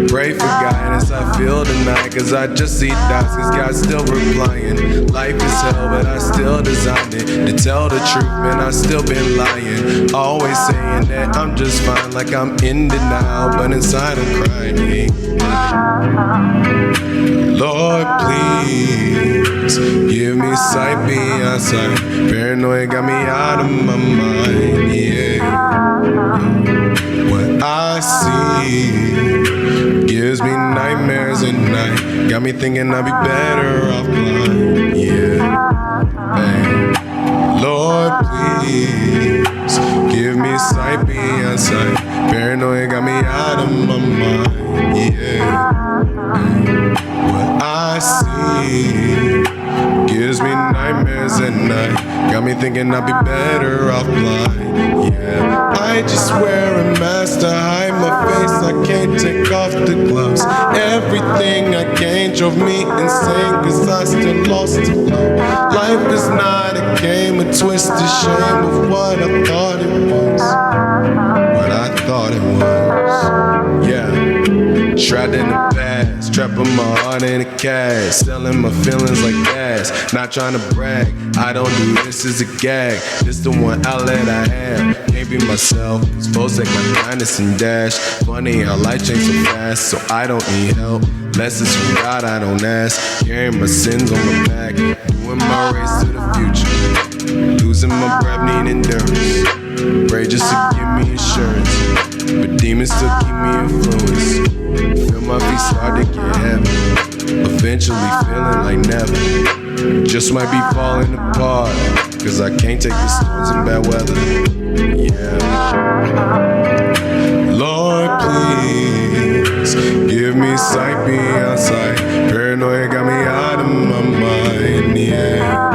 Pray for guidance I feel tonight, cause I just see dots, cause God's still replying. Life is hell, but I still designed it to tell the truth, man, I still been lying. Always saying that I'm just fine, like I'm in denial, but inside I'm crying. Lord, please give me sight beyond sight. Paranoia got me out of my mind, yeah. What I see gives me nightmares at night. Got me thinking I'd be better off blind, yeah. Hey. Lord, please give me sight beyond sight. Paranoia got me out of my mind, yeah. Hey. What I see gives me nightmares at night. Got me thinking I'd be better off blind, yeah. I just wear a mask to hide my face. I can't take off the gloves. Everything I gained drove me insane, cause I still lost the flow. Life is not a game, a twisted shame of what I thought it was. What I thought it was, yeah. Trapped in the past, trapping my heart in a cast, selling my feelings like gas, not trying to brag. I don't do this as a gag, this the one outlet I have. Can't be myself, supposed to take my kindness and dash. Funny how life changed so fast, so I don't need help. Lessons from God I don't ask, carrying my sins on my back, doing my race to the future, losing my breath, need endurance. Pray just to give me assurance, but demons still keep me influenced. Feel my feet start to get heavy, eventually feeling like never. Just might be falling apart, cause I can't take the storms and bad weather, yeah. Lord, please give me sight beyond sight. Paranoia got me out of my mind, yeah.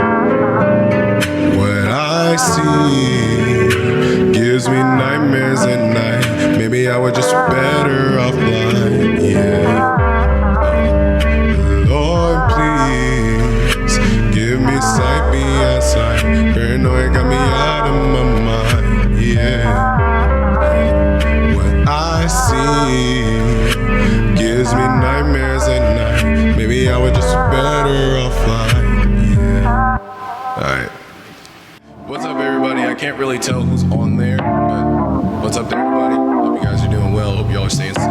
What I see gives me nightmares at night. Maybe I was just better off blind, yeah. Lord, please give me sight beyond sight. Paranoia got me out of my mind, yeah. What I see gives me nightmares at night. Maybe I was just better off blind, yeah. Alright. What's up, everybody? I can't really tell who's on there, but what's up to everybody? Hope you guys are doing well. Hope y'all are staying safe.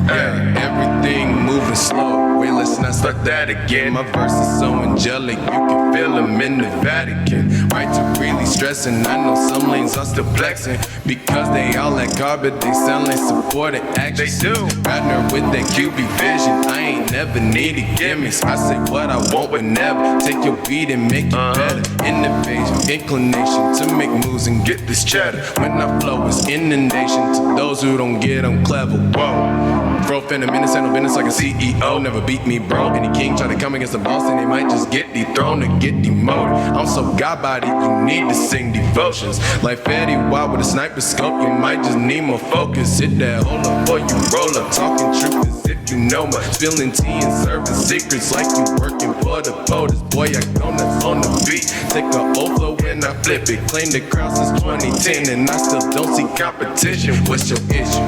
Yeah, everything moving slow. Wait, listen, I start that again. My verse is so angelic, you can feel them in the Vatican. Right to really stressing, I know some lanes are still flexing, because they all like garbage, they sound like supporting actions. They do. Partner with that QB vision, I ain't never needed gimmicks. I say what I want whenever, take your beat and make it better. Innovation, inclination to make moves and get this cheddar. When I flow, it's inundation. To those who don't get, I'm clever. Whoa. Bro, finna minutes, handle business like a CEO. Never beat me, bro. Any king try to come against the boss, and they might just get dethroned or get demoted. I'm so God-bodied, you need to sing devotions. Like Fetty Wap with a sniper scope, you might just need more focus. Hit that hold up, boy, you roll up. Talking truth as if you know much. Spilling tea and serving secrets like you working for the voters. Boy, I go nuts on the beat. Take a overflow when I flip it. Claim the crowd since 2010, and I still don't see competition. What's your issue?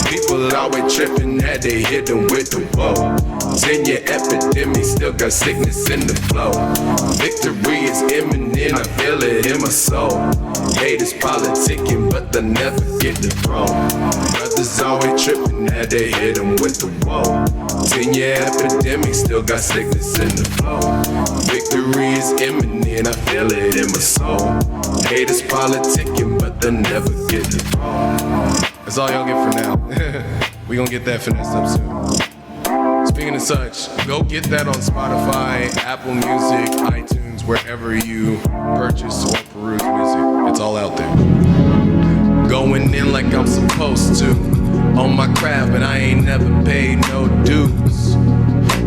People always tripping that they hit them with the woe. 10-year epidemic, still got sickness in the flow. Victory is imminent, I feel it in my soul. Haters politicking, but they never get the throne. Brothers always tripping that they hit them with the woe. 10-year epidemic, still got sickness in the flow. Victory is imminent, I feel it in my soul. Haters politicking, but they never get the throne. That's all y'all get for now. We gonna get that finessed up soon. Speaking of such, go get that on Spotify, Apple Music, iTunes, wherever you purchase or peruse music. It's all out there. Going in like I'm supposed to, on my craft, but I ain't never paid no dues.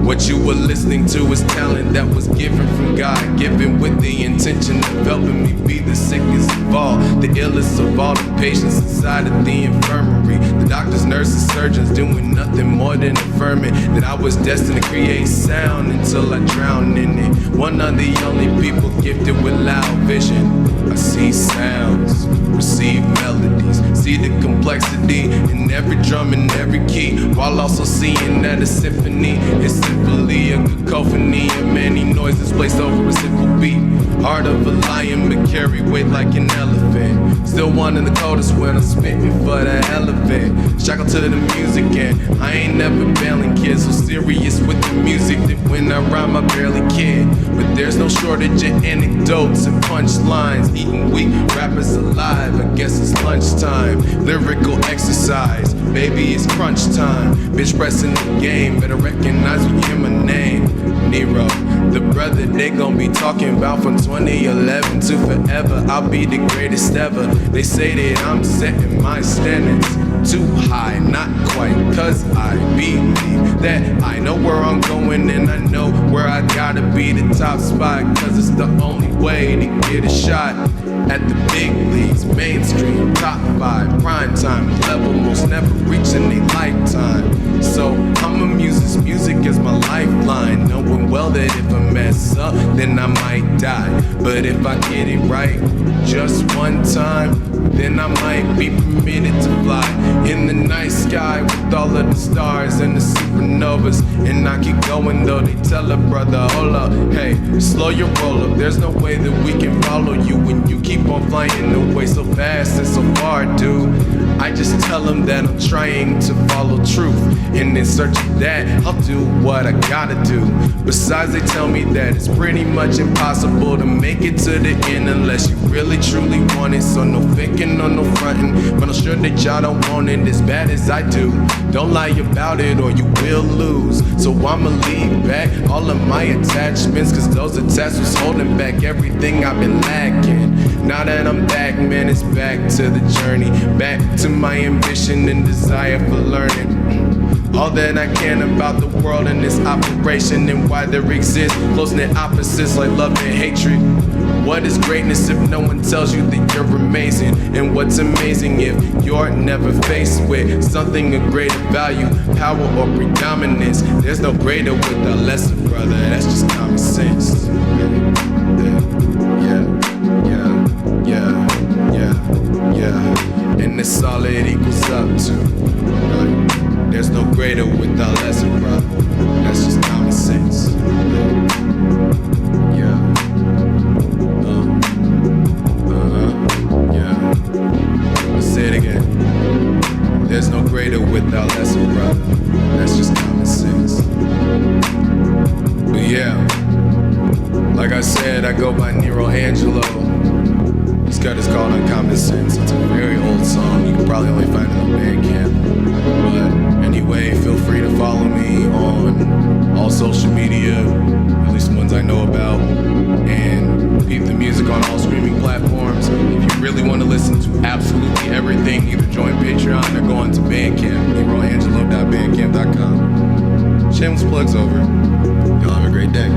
What you were listening to is talent that was given from God, given with the intention of helping me be the sickest of all, the illest of all the patients inside of the infirmary. The doctors, nurses, surgeons doing nothing more than affirming that I was destined to create sound until I drowned in it. One of the only people gifted with loud vision. I see sounds, receive melodies, see the complexity in every drum and every key, while also seeing that a symphony is simply a cacophony of many noises placed over a simple beat. Heart of a lion but carry weight like an elephant. Still one in the coldest when I'm spitting for the hell of it. Shackled to the music and I ain't never bailing kids. So serious with the music that when I rhyme I barely kid. But there's no shortage of anecdotes and punchlines. Eating weak rappers alive, I guess it's lunchtime. Lyrical exercise, baby it's crunch time. Bitch pressing the game, better recognize when you hear my name. Nero, the brother they gon' be talking about from 2011 to forever. I'll be the greatest ever. They say that I'm setting my standards too high, not quite, cause I believe that I know where I'm going and I know where I gotta be the top spot, cause it's the only way to get a shot at the big leagues, mainstream, top 5, prime time level, most never reach in a lifetime. So I'ma use this music as my lifeline, knowing well that if I mess up, then I might die. But if I get it right just one time, then I might be permitted to fly in the night sky with all of the stars and the supernovas. And I keep going though, they tell a brother, hold up, hey, slow your roll up. There's no way that we can follow you when you keep on flying away so fast and so far, dude. I just tell them that I'm trying to follow truth, and in search of that, I'll do what I gotta do. Besides, they tell me that it's pretty much impossible to make it to the end unless you really truly want it. So no faking or no fronting, but I'm sure that y'all don't want it as bad as I do. Don't lie about it or you will lose. So I'ma leave back all of my attachments, cause those attachments holding back everything I've been lacking. Now that I'm back, man, it's back to the journey, back to my ambition and desire for learning all that I can about the world and its operation, and why there exists close-knit opposites like love and hatred. What is greatness if no one tells you that you're amazing? And what's amazing if you're never faced with something of greater value, power or predominance? There's no greater without lesser, brother. That's just common sense. Yeah. And that's all it equals up to. Right? There's no greater without lesser, brother. That's just common sense. Yeah. Let's say it again. There's no greater without lesser, brother. That's just common sense. But yeah, like I said, I go by Nero Angelo. This cut is called Uncommon Sense. It's a very old song. You can probably only find it on Bandcamp. But anyway, feel free to follow me on all social media, at least the ones I know about, and peep the music on all streaming platforms. If you really want to listen to absolutely everything, either join Patreon or go on to Bandcamp, neroangelo.bandcamp.com. Shameless plugs over. Y'all have a great day.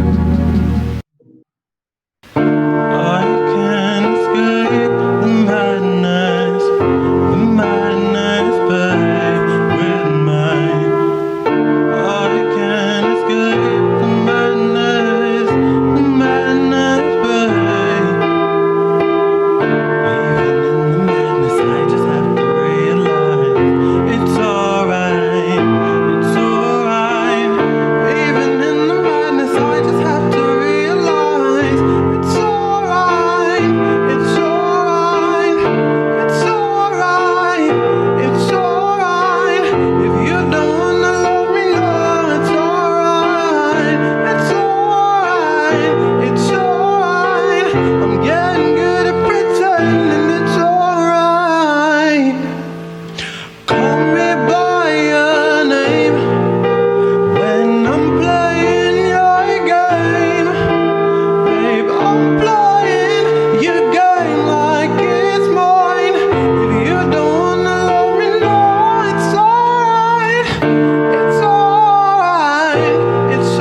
It's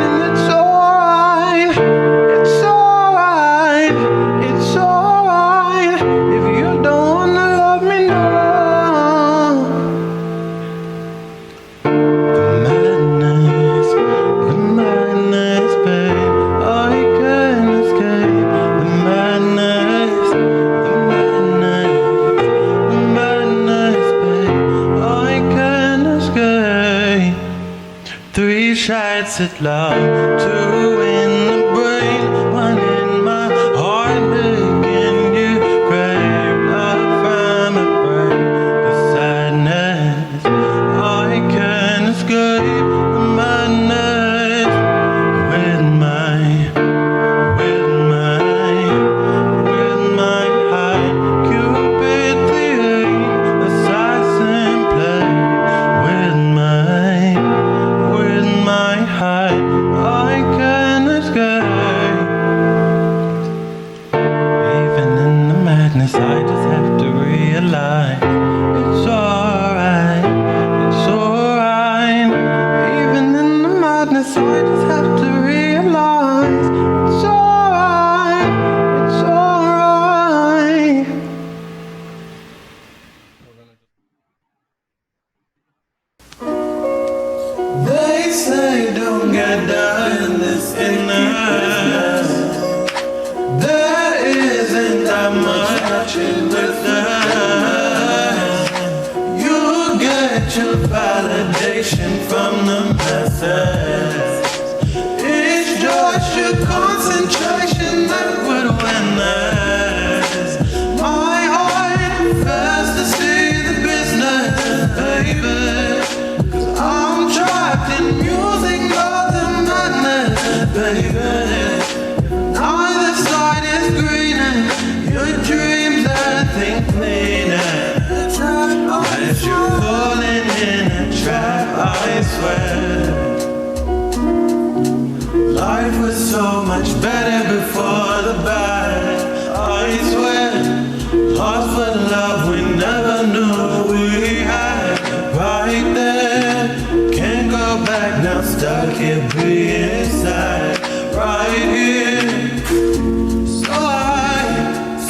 and it's alright. It's alright. It's alright if you don't wanna love me now. The madness, babe. I can't escape the madness, babe. I can't escape. 3 shots at love, 2 in the brain, 1 in my heart, making you crave love from a brain. The sadness, I can't escape the madness with my high Cupid, the assassin play with my high. I can't escape. Even in the madness, I just have to realize it's alright. It's alright. Even in the madness, I just have to realize it's alright. It's alright. They say don't get done this in this. There isn't that much in this. You get your validation from the masses. It's just your concentration that would win this. My heart fails to see the business, baby. I'm trapped in music, not the madness, baby. Neither side is greener. Your dreams, I think, cleaner. As you're falling in a trap, I swear. Life was so much better before the bad, I swear. Lost for love we never knew we had. Right there, can't go back now, stuck here being sad. Right here,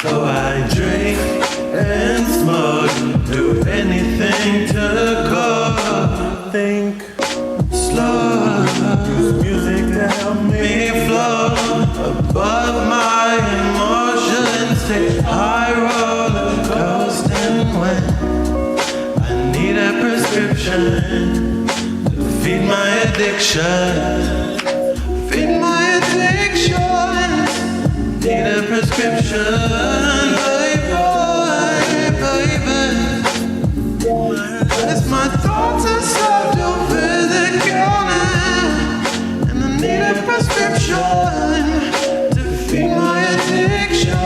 so I drink and smoke, do anything to cope. Think slow, music to help me float above my emotions. Take high roller coasting when I need a prescription to feed my addiction. Feed my addiction. Need a prescription, baby. As my thoughts are served over the counter, and I need a prescription to feed my addiction.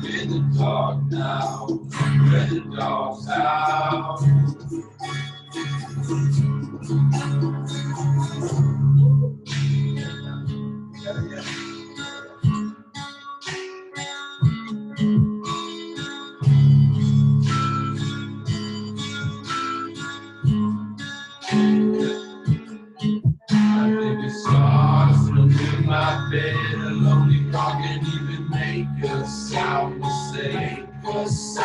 In the dark now, where the dog's out. My bed, a lonely dog can't even make a sound to say. Just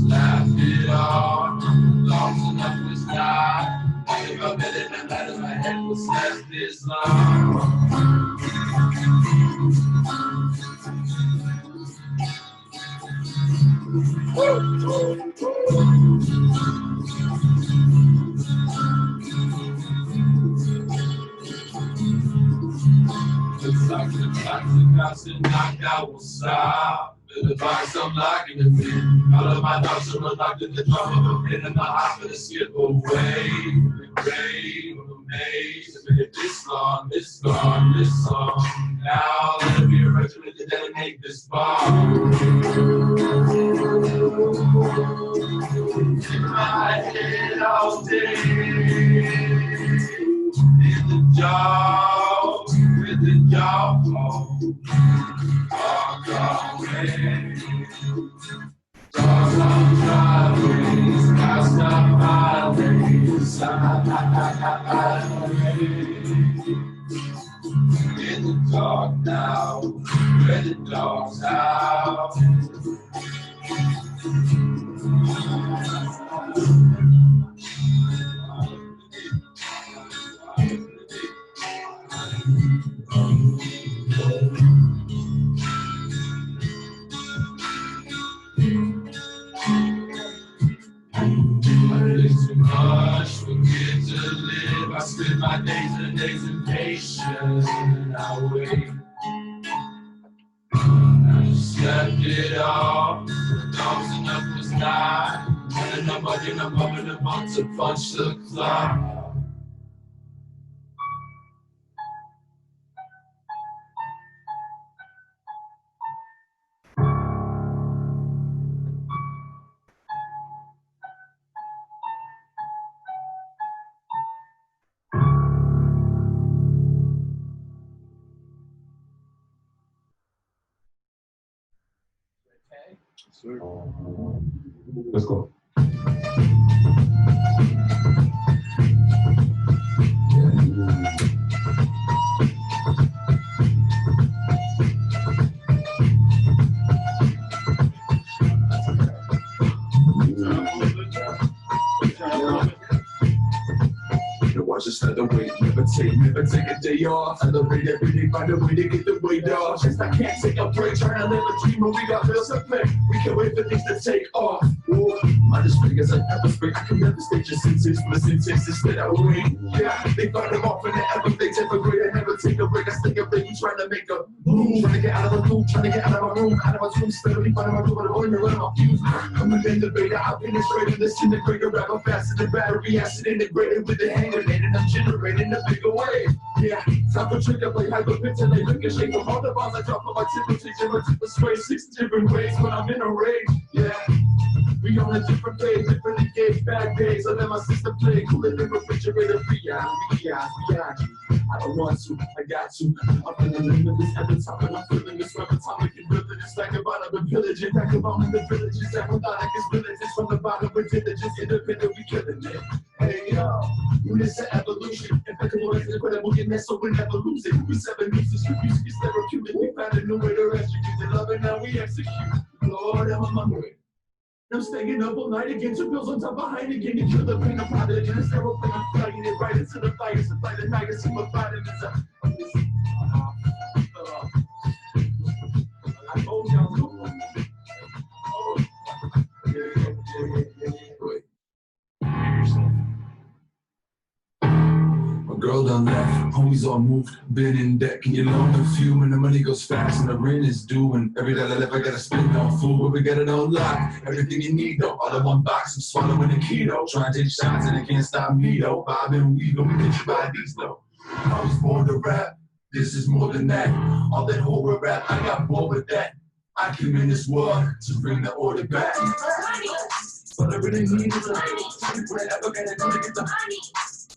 laugh it off. Long enough was not. If I bet it, no matter my head was left this long. Toxic knockout will stop. The device I'm locking them in. All of my dogs are unlocked at the drum of a pin, and my heart for the skip away. The grave of a maze. If it this long, this gone, this song. Now let it be a regiment to detonate this bomb. In my head all day. In the job, with the job. Walk away. Dogs on driveways, past our highways. In the dark now, where the dogs out. It's too much for kids to live. I spend my days and days impatient, and I wait. I just left it all. The dogs enough was not, and nobody in a moment about to punch the clock. Let's go. Watch us let the weight, never take a day off. Celebrate every day, find a way to get the weight off. Just I can't take a break, trying to live a dream, but we got bills to pay. We can't wait for things to take off. Ooh, my display as I pepper spray, I can never state your sentence, but the sentence instead I wait. Yeah, they find them off in the elevator, ever great, I never take a break, I stay up late, trying to make a move. Trying to get out of the loop, trying to get out of my room, out of my room, steadily finding my room, but I'm only running off fuse. Coming in the beta, I penetrate in the disintegrator, rapper faster than battery acid integrated with the hand grenade, and I'm generating a bigger wave. Yeah, time for trick, I play hyperventilate, ricochet from all the bombs I drop on my temperature, different spray, 6 different ways when I'm in a rage. Yeah, we on a different page, different engaged, bad days. I let my sister play, cool in the refrigerator, we out. I don't want to, I got to. I'm feeling limitless at the top, and I'm feeling this rubber atomic and riveted. It's like a bottom of pillaging, back about in the villages. Amazonic is villages from the bottom with diligence, independent, we killing it. Hey yo, unison evolution, impeccable as incredible, and that's so we never lose it. We 7 uses, music is therapeutic. We found a new way to execute the love, and now we execute. Lord, I'm hungry. I'm staying up all night again, 2 pills on top behind again to kill the pain of pride. And it's never been, I'm fighting it right into the fire. Supply the night and see what fighting is up. I hold y'all. My girl done left, homies all moved, been in debt. Can you loan a few when the money goes fast and the rent is due? And every dollar left I gotta spend on food, but we got it on lock. Everything you need though, all in one box, I'm swallowing the keto. Trying to take shots and it can't stop me though. Bob and weave, we get you by these though. I was born to rap, this is more than that. All that horror rap, I got bored with that. I came in this world to bring the order back. But I really need is a whatever can I do to get the money.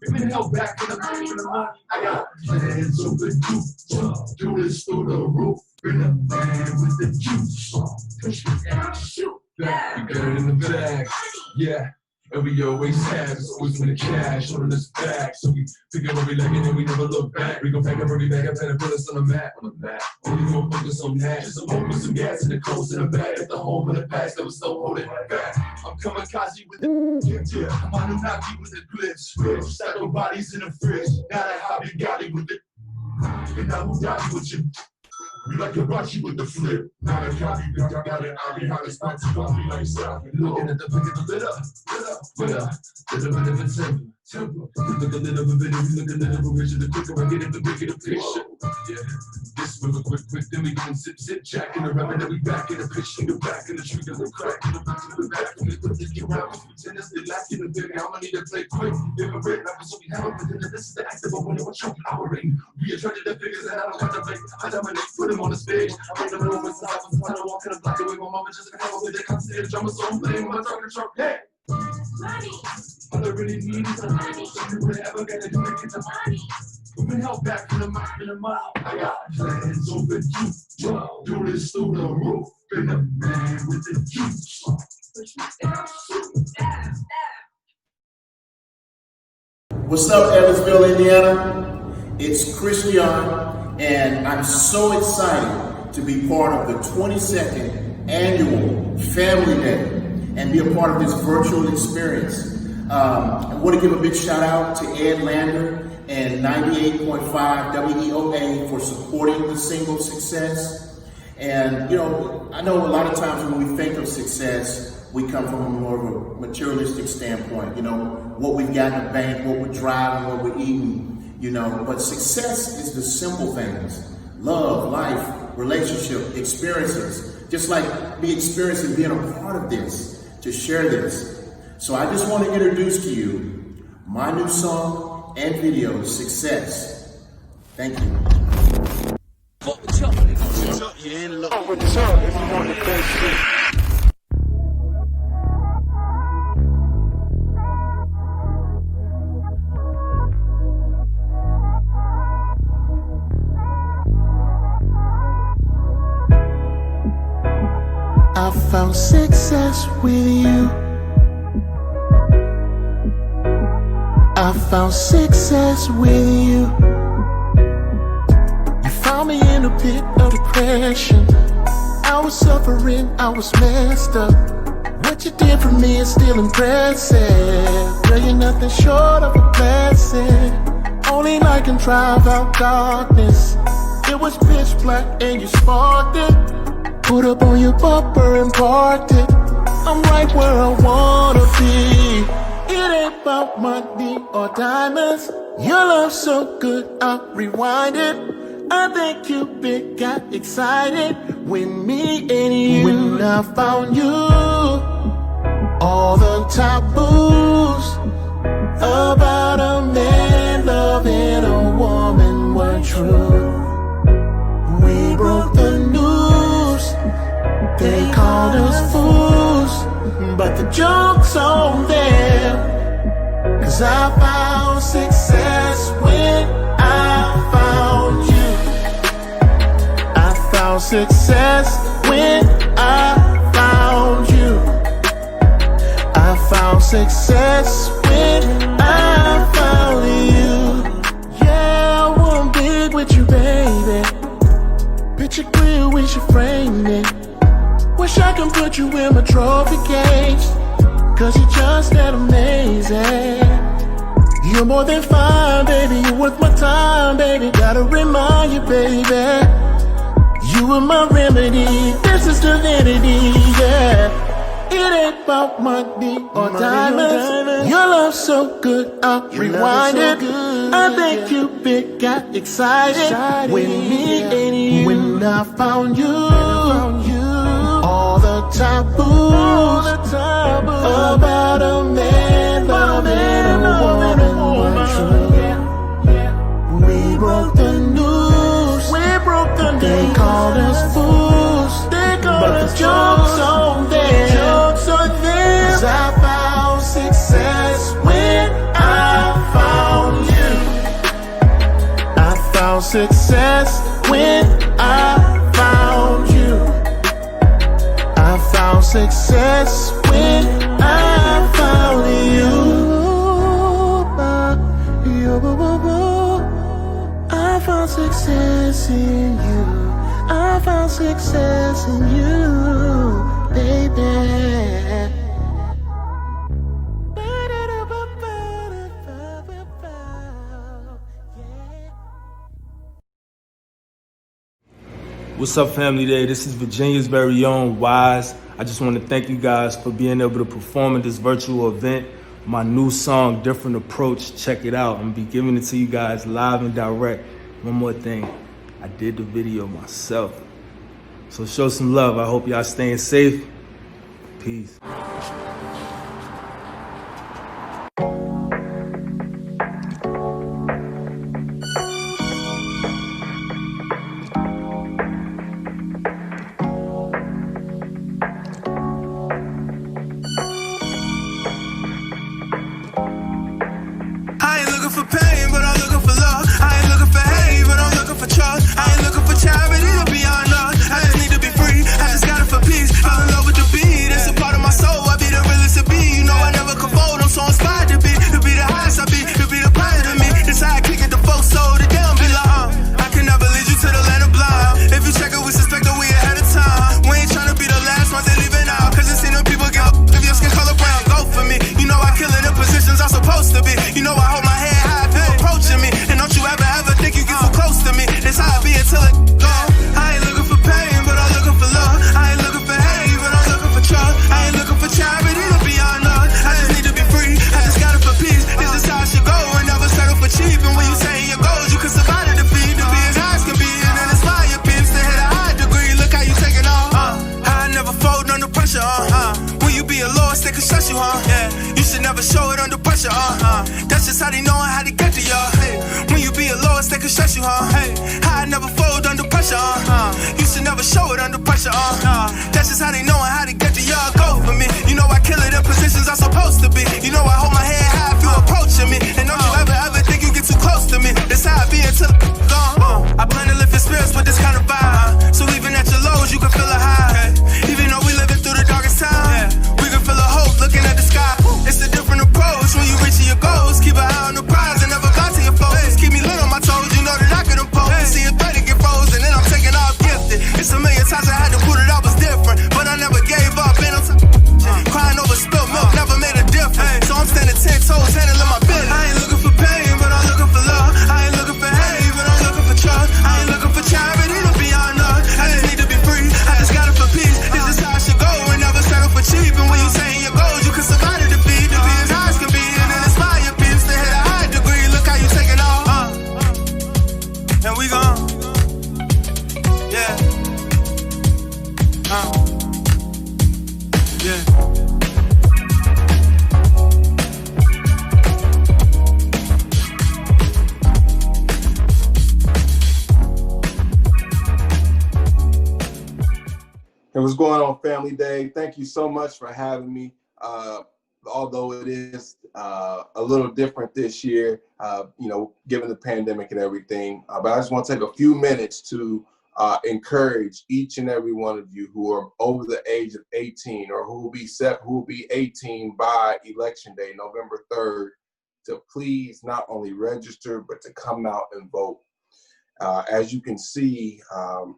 We've been held back from the money. I got plans over do this through the roof. Been a man with the juice. Push it and shoot. Back, we got it in the bag. Yeah. And we always have, it's always when the cash on this back. So we pick up every leg and we never look back. We gon' pack up every bag, I've had to put us on the map. Only gon' focus on that. Just some hope with some gas in the coast in the back. At the home of the past that was still holding back. I'm kamikaze with the I'm Anunnaki with the glitch. Shadow bodies in the fridge. Now that hobby got it with it. And now who got it with you? We like to watch you with the flip. Not a copy, but I got it. I'll be hot as spots. Coffee like stop. Looking at the picture, lit up. Little bit of a temper. We look a little bit, we look a little bit richer. The quicker I get it, the bigger the picture. Yeah. This river quick, then we can sip, jack in the rubber, then we back in the picture, the back in the tree, then we crack in the back in the back, and we put this around. Pretend it's the last in the building. I'ma need to play quick. If a red rapper, so we have a but this is the active one, we're choking our ring. We attracted the figures and I don't contemplate. I dominate, put them on the stage. I make them move inside, I'm trying to walk in the block away. My mama just like with the constant drummer, so I'm playing my talking truck. Hey! Money. All I really need is a money. So you whatever gotta do to get the money. Moving hell back in the mile. I got plans over you. Do this through the roof. Been a man with the juice. What's up, Evansville, Indiana? It's Christian, and I'm so excited to be part of the 22nd Annual Family Day and be a part of this virtual experience. I want to give a big shout out to Ed Lander and 98.5 WEOA for supporting the single Success. And, you know, I know a lot of times when we think of success, we come from a more of a materialistic standpoint, you know, what we've got in the bank, what we're driving, what we're eating, you know, but success is the simple things: love, life, relationship, experiences, just like me experiencing being a part of this, to share this. So I just want to introduce to you my new song and video, Success. Thank you. I found success with you. I found success with you. You found me in a pit of depression. I was suffering, I was messed up. What you did for me is still impressive. Girl, you're nothing short of a blessing. Only light can drive out darkness. It was pitch black and you sparked it. Put up on your bumper and parked it. I'm right where I wanna be. It ain't about money or diamonds. Your love's so good, I'll rewind it. I think Cupid got excited when me and you. When I found you, all the taboos about a man loving a woman were true. We broke the news, they called us fools, but the joke's on them. Cause I found success when I found you. I found success when I found you. I found success when I found you. Yeah, I want big with you, baby. Picture clear, we should frame it. Wish I can put you in my trophy case, cause you're just that amazing. You're more than fine, baby, you're worth my time, baby. Gotta remind you, baby, you are my remedy, this is divinity, yeah. It ain't about money or diamonds. Your love's so good, I'll rewind it. I think Cupid got excited when me and you. When I found you, all the taboos about a man loving a woman were true. We broke the news, they called us fools, but the joke's on them. Cause I found success when I found you. I found success when I found you. I found success when I found you. I found success in you. I found success in you, baby. What's up, Family Day? This is Virginia's very own Wise. I just want to thank you guys for being able to perform at this virtual event. My new song, Different Approach, check it out. I'm gonna be giving it to you guys live and direct. One more thing, I did the video myself. So show some love. I hope y'all staying safe. Peace. I ain't looking for pain, but I'm looking for love. I ain't looking for hate, but I'm looking for trust. I ain't looking for charity to be honest. I just need to be free. I just got it for peace. Fell in love with the beat. It's a part of my soul. I be the realest to be. You know I never could fold. I'm so inspired to be the highest I be, to be the pride of me. It's how I kick it the folks so the damn be like, I can never lead you to the land of blind. If you check it, we suspect that we ahead of time. We ain't trying to be the last ones they leaving out. Cause it's seen them people get up. If your skin color brown, go for me. You know I kill in the positions I'm supposed to be. You know I hold my head high if you approaching me. And don't you ever think you get so close to me. That's how I be until it gone. I ain't looking for pain, but I'm looking for love. I ain't looking for hate, but I'm looking for trust. I ain't looking for charity to be honest. I just need to be free. I just got it for peace. This is how it should go and never settle for cheap. And when you say your goals, you can survive the defeat. To be as high as can be and then inspire your peeps to hit a high degree. Look how you taking off. I never fold under pressure. When you be a lowest, they can stress you, yeah. You should never show it under pressure, That's just how they know how to get to you. Hey. When you be a lowest, they can stress you, Hey. I never fold under pressure, You should never show it under pressure, That's just how they know how to get to you. Go for me. You know I kill it in positions I'm supposed to be. You know I hold my head high if you approaching me. And don't you ever think you get too close to me. That's how I be until it's gone. I plan to lift your spirits with this kind of vibe. So even at your lows, you can feel a high. Even though we living through the darkest time, we can feel a hope looking at the sky. It's a different approach when you reaching your goals. Keep an eye on the prize and never lie to your foes. Keep me lit on my toes, you know that I can impose. See a threat to get frozen, then I'm taking off gifted. It's a million times I had to prove that I was different, but I never gave up. And I'm crying over spilled milk, never made a difference. So I'm standing 10 toes, handling my business. I ain't looking for pain, but I'm looking for love. I ain't looking for hate, but I'm looking for trust. I ain't looking for charity to be honest. I just need to be free. I just got it for peace. This is how I should go and never settle for cheap. And when you saying your goals, you can survive the defeat. To be as high as can be and then inspire your peeps to hit a high degree. Look how you taking off, and we gone, yeah, yeah. Hey, what's going on, Family Day? Thank you so much for having me. Although it is a little different this year, given the pandemic and everything. But I just want to take a few minutes to encourage each and every one of you who are over the age of 18 or who will be 18 by Election Day, November 3rd, to please not only register, but to come out and vote. As you can see,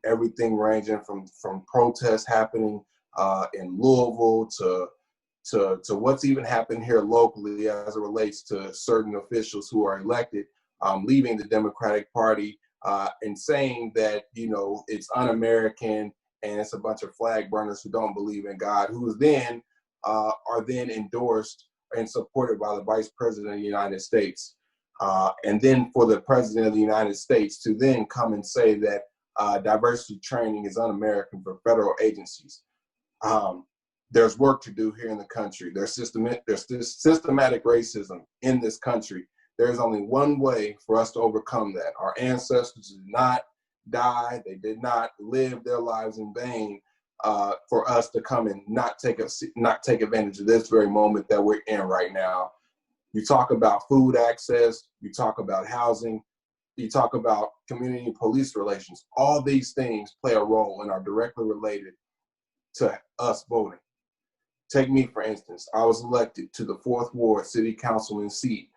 everything ranging from protests happening in Louisville to what's even happened here locally as it relates to certain officials who are elected, leaving the Democratic Party and saying that, it's un-American and it's a bunch of flag burners who don't believe in God, who then are then endorsed and supported by the Vice President of the United States. And then for the President of the United States to then come and say that diversity training is un-American for federal agencies. There's work to do here in the country. There's systematic racism in this country. There's only one way for us to overcome that. Our ancestors did not die. They did not live their lives in vain for us to come and not take advantage of this very moment that we're in right now. You talk about food access, you talk about housing, you talk about community and police relations. All these things play a role and are directly related to us voting. Take me, for instance. I was elected to the 4th Ward City Councilman seat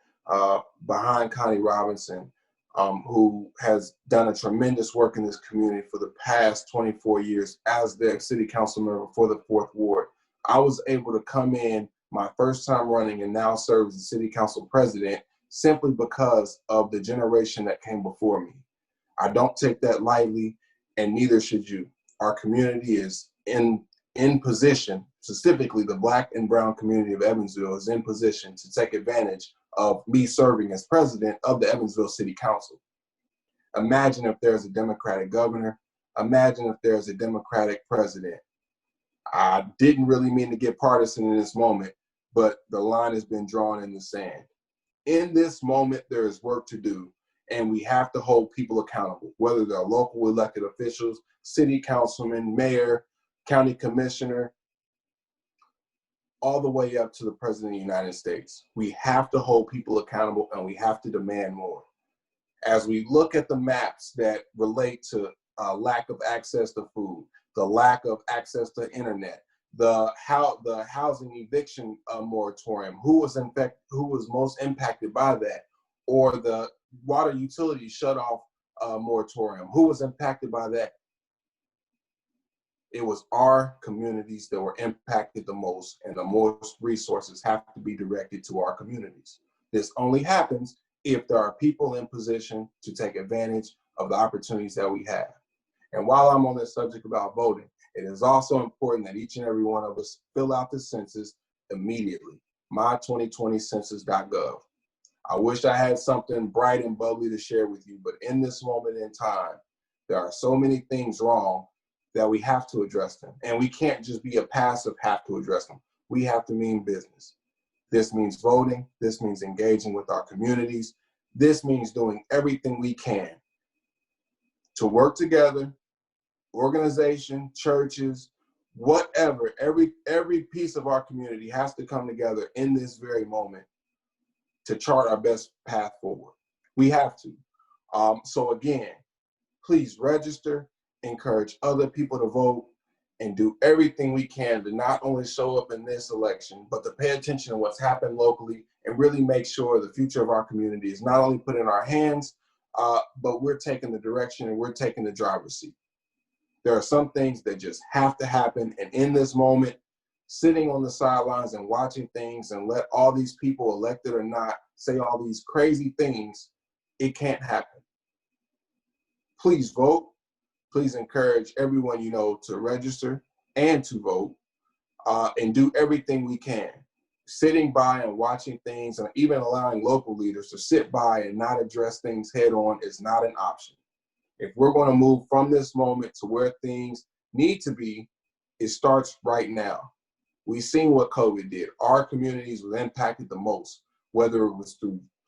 behind Connie Robinson, who has done a tremendous work in this community for the past 24 years as their city council member for the 4th Ward. I was able to come in my first time running and now serve as the city council president simply because of the generation that came before me. I don't take that lightly. and neither should you. Our community is in position, specifically the Black and brown community of Evansville is in position to take advantage of me serving as president of the Evansville City Council. Imagine if there's a Democratic governor. Imagine if there's a Democratic president. I didn't really mean to get partisan in this moment, but the line has been drawn in the sand. In this moment, there is work to do, and we have to hold people accountable, whether they're local elected officials, city councilman, mayor, county commissioner, all the way up to the president of the United States. We have to hold people accountable, and we have to demand more. As we look at the maps that relate to lack of access to food, the lack of access to internet, the housing eviction moratorium, who was most impacted by that, or the water utility shut off moratorium, who was impacted by that? It was our communities that were impacted the most, and the most resources have to be directed to our communities. This only happens if there are people in position to take advantage of the opportunities that we have. And while I'm on this subject about voting, it is also important that each and every one of us fill out the census immediately, my2020census.gov. I wish I had something bright and bubbly to share with you, but in this moment in time, there are so many things wrong that we have to address them. And we can't just be a passive have to address them. We have to mean business. This means voting. This means engaging with our communities. This means doing everything we can to work together, organization, churches, whatever, every piece of our community has to come together in this very moment to chart our best path forward. We have to. So again, please register, encourage other people to vote, and do everything we can to not only show up in this election, but to pay attention to what's happened locally and really make sure the future of our community is not only put in our hands, but we're taking the direction and we're taking the driver's seat. There are some things that just have to happen. And in this moment, sitting on the sidelines and watching things and let all these people, elected or not, say all these crazy things, it can't happen. Please vote. Please encourage everyone you know to register and to vote, and do everything we can. Sitting by and watching things, and even allowing local leaders to sit by and not address things head on, is not an option. If we're going to move from this moment to where things need to be, it starts right now. We've seen what COVID did. Our communities were impacted the most, whether it was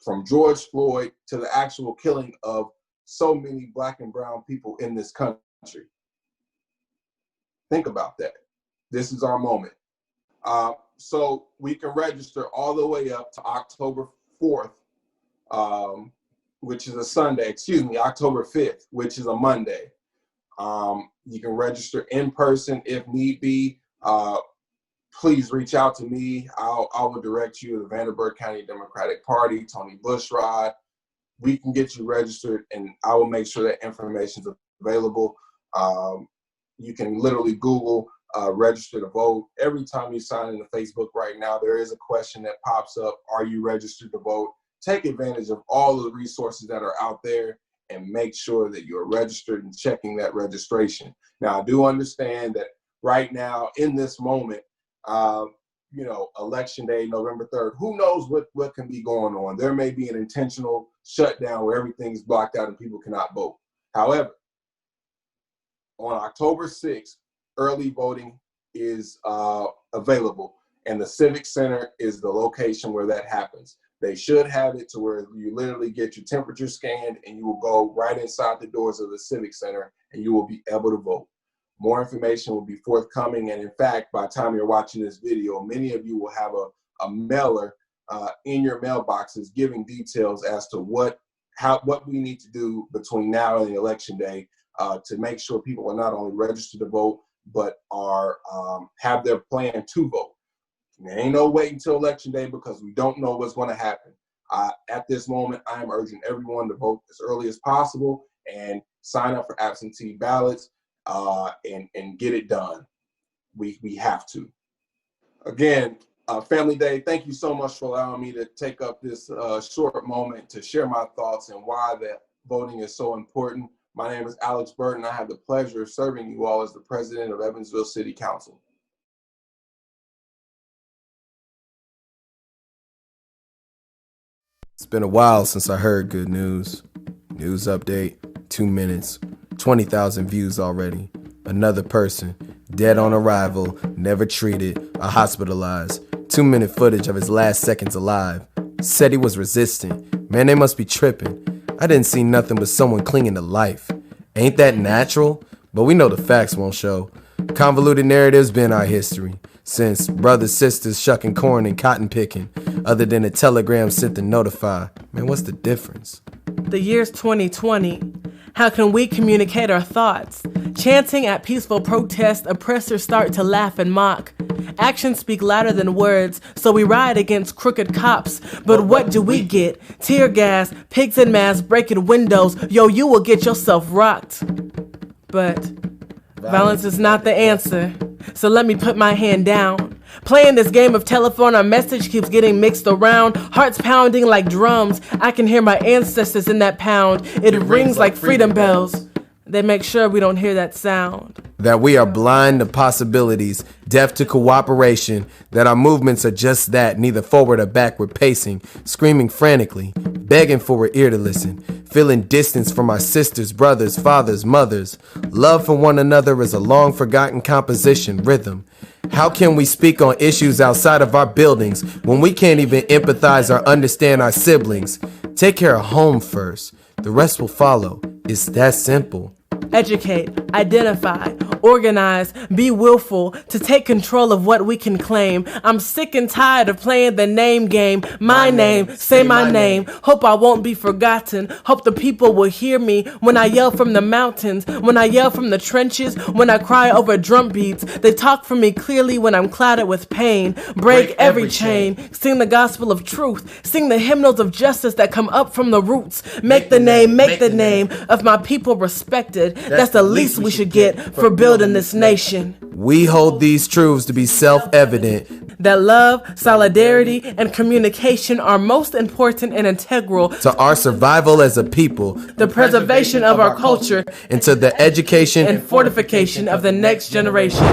from George Floyd to the actual killing of so many Black and brown people in this country. Think about that. This is our moment. So we can register all the way up to October 4th, which is a Sunday, October 5th, which is a Monday. You can register in person if need be. Please reach out to me. I will direct you to the Vanderburgh County Democratic Party, Tony Bushrod. We can get you registered, and I will make sure that information is available. You can literally Google register to vote. Every time you sign into Facebook right now, there is a question that pops up: are you registered to vote? Take advantage of all the resources that are out there and make sure that you're registered and checking that registration. Now, I do understand that right now, in this moment, Election Day, November 3rd, who knows what can be going on. There may be an intentional shutdown where everything's blocked out and people cannot vote. However, on October 6th, early voting is available, and the Civic Center is the location where that happens. They should have it to where you literally get your temperature scanned and you will go right inside the doors of the Civic Center and you will be able to vote. More information will be forthcoming, and in fact, by the time you're watching this video, many of you will have a mailer in your mailboxes giving details as to what we need to do between now and the election day to make sure people are not only registered to vote, but are have their plan to vote. There ain't no wait until election day because we don't know what's going to happen. At this moment, I am urging everyone to vote as early as possible and sign up for absentee ballots and get it done. We have to. Again, Family Day, thank you so much for allowing me to take up this short moment to share my thoughts and why that voting is so important. My name is Alex Burton. I have the pleasure of serving you all as the president of Evansville City Council. It's been a while since I heard good news. News update, 2 minutes, 20,000 views already. Another person, dead on arrival, never treated, or hospitalized. 2-minute footage of his last seconds alive. Said he was resistant. Man, they must be tripping. I didn't see nothing but someone clinging to life. Ain't that natural? But we know the facts won't show. Convoluted narratives been our history. Since brothers, sisters shucking corn and cotton picking. Other than a telegram sent to notify. Man, what's the difference? The year's 2020. How can we communicate our thoughts? Chanting at peaceful protest, oppressors start to laugh and mock. Actions speak louder than words, so we riot against crooked cops. But what do we get? Tear gas, pigs in masks breaking windows. Yo, you will get yourself rocked. But violence is not the answer, so let me put my hand down. Playing this game of telephone, our message keeps getting mixed around. Hearts pounding like drums. I can hear my ancestors in that pound. It rings like freedom bells. They make sure we don't hear that sound. That we are blind to possibilities, deaf to cooperation, that our movements are just that, neither forward or backward pacing, screaming frantically, begging for an ear to listen, feeling distance from our sisters, brothers, fathers, mothers. Love for one another is a long forgotten composition, rhythm. How can we speak on issues outside of our buildings when we can't even empathize or understand our siblings? Take care of home first. The rest will follow. It's that simple. Educate, identify, organize, be willful to take control of what we can claim. I'm sick and tired of playing the name game. My name, say my name. Hope I won't be forgotten. Hope the people will hear me when I yell from the mountains, when I yell from the trenches, when I cry over drum beats. They talk for me clearly when I'm clouded with pain. Break every chain. Sing the gospel of truth. Sing the hymnals of justice that come up from the roots. Make the name of my people respected. That's the least we should get for building this nation. We hold these truths to be self-evident. That love, solidarity, and communication are most important and integral to our survival as a people, the preservation of our culture, and to the education and fortification of the next generation.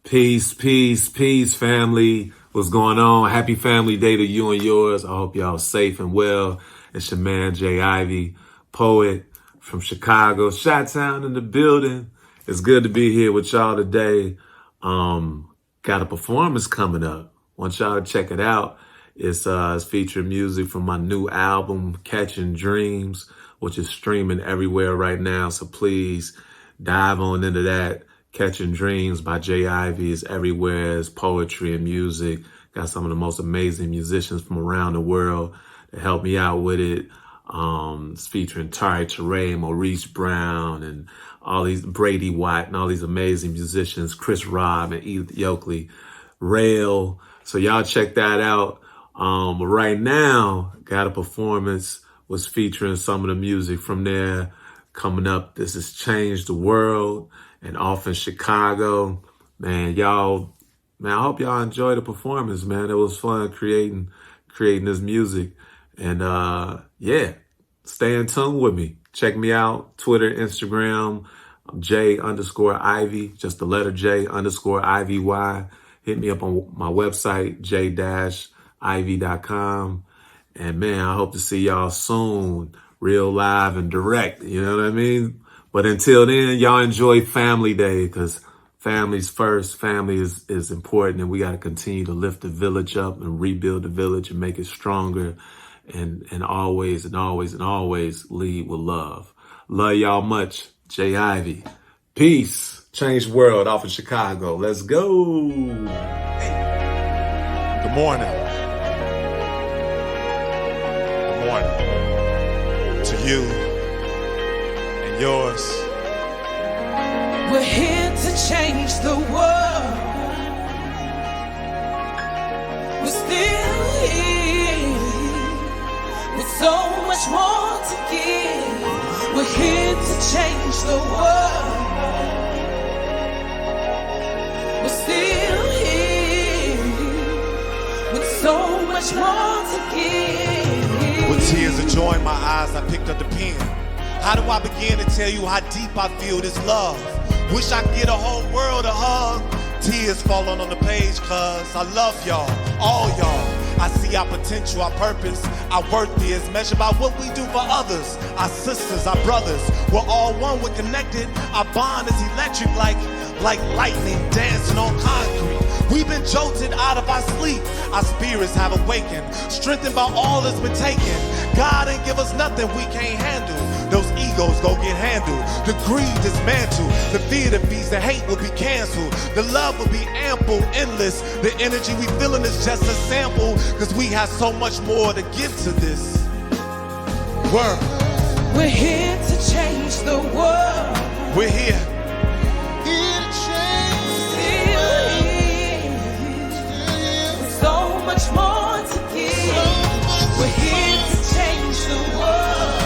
Peace, peace, peace, family. What's going on? Happy Family Day to you and yours. I hope y'all safe and well. It's your man, Jay Ivy, poet from Chicago, Chi-Town in the building. It's good to be here with y'all today. Got a performance coming up. Want y'all to check it out. It's featuring music from my new album, Catching Dreams, which is streaming everywhere right now. So please dive on into that. Catching Dreams by Jay Ivy is everywhere. It's poetry and music. Got some of the most amazing musicians from around the world to help me out with it. It's featuring Tari Teray, Maurice Brown, and all these Brady Watt and all these amazing musicians, Chris Robb and Edith Yokley, Rail. So y'all check that out. Right now, got a performance was featuring some of the music from there. Coming up, this is Change the World. And off in Chicago, man, I hope y'all enjoy the performance, man. It was fun creating this music. And yeah, stay in tune with me. Check me out, Twitter, Instagram, J_Ivy, just the letter J_IVY. Hit me up on my website, j-ivy.com. And man, I hope to see y'all soon, real live and direct, you know what I mean? But until then, y'all enjoy Family Day, because family's first. Family is important, and we got to continue to lift the village up and rebuild the village and make it stronger, and always lead with love. Love y'all much. Jay Ivy. Peace. Change the world off of Chicago. Let's go. Good morning. Good morning to you. Yours. We're here to change the world. We're still here. We're so much more to give. We're here to change the world. We're still here with so much more to give. With tears of joy in my eyes, I picked up the pen. How do I begin to tell you how deep I feel this love? Wish I could get a whole world a hug. Tears falling on the page, cause I love y'all, all y'all. I see our potential, our purpose, our worth is measured by what we do for others. Our sisters, our brothers, we're all one, we're connected. Our bond is electric like lightning dancing on concrete. We've been jolted out of our sleep. Our spirits have awakened, strengthened by all that's been taken. God ain't give us nothing we can't handle. Those egos go get handled. The greed dismantled. The fear that feeds the hate will be canceled. The love will be ample, endless. The energy we feeling is just a sample, cause we have so much more to give to this world. We're here to change the world. We're here. So much more to give. We're here to change the world.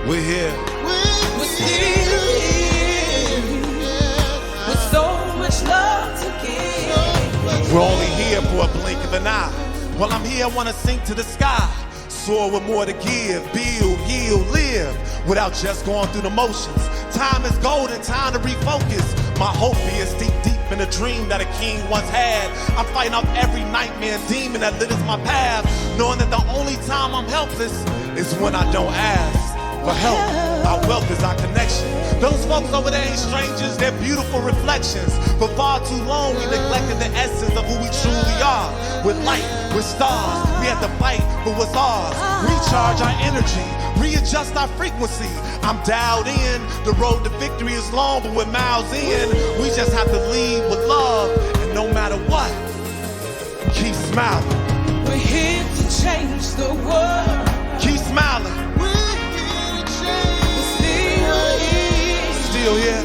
We're here. We're still here with so much love to give. We're only here for a blink of an eye. While I'm here, I wanna sink to the sky. Soar with more to give, build, heal, live, without just going through the motions. Time is golden, time to refocus. My hope is deep in a dream that a king once had. I'm fighting off every nightmare and demon that litters my path, knowing that the only time I'm helpless is when I don't ask for help. Our wealth is our connection. Those folks over there ain't strangers, they're beautiful reflections. For far too long we neglected the essence of who we truly are. With light, with stars, we have to fight for what's ours. Recharge our energy, readjust our frequency. I'm dialed in, the road to victory is long, but we're miles in. We just have to lead with love, and no matter what, keep smiling. We're here to change the world. Keep smiling. Still here.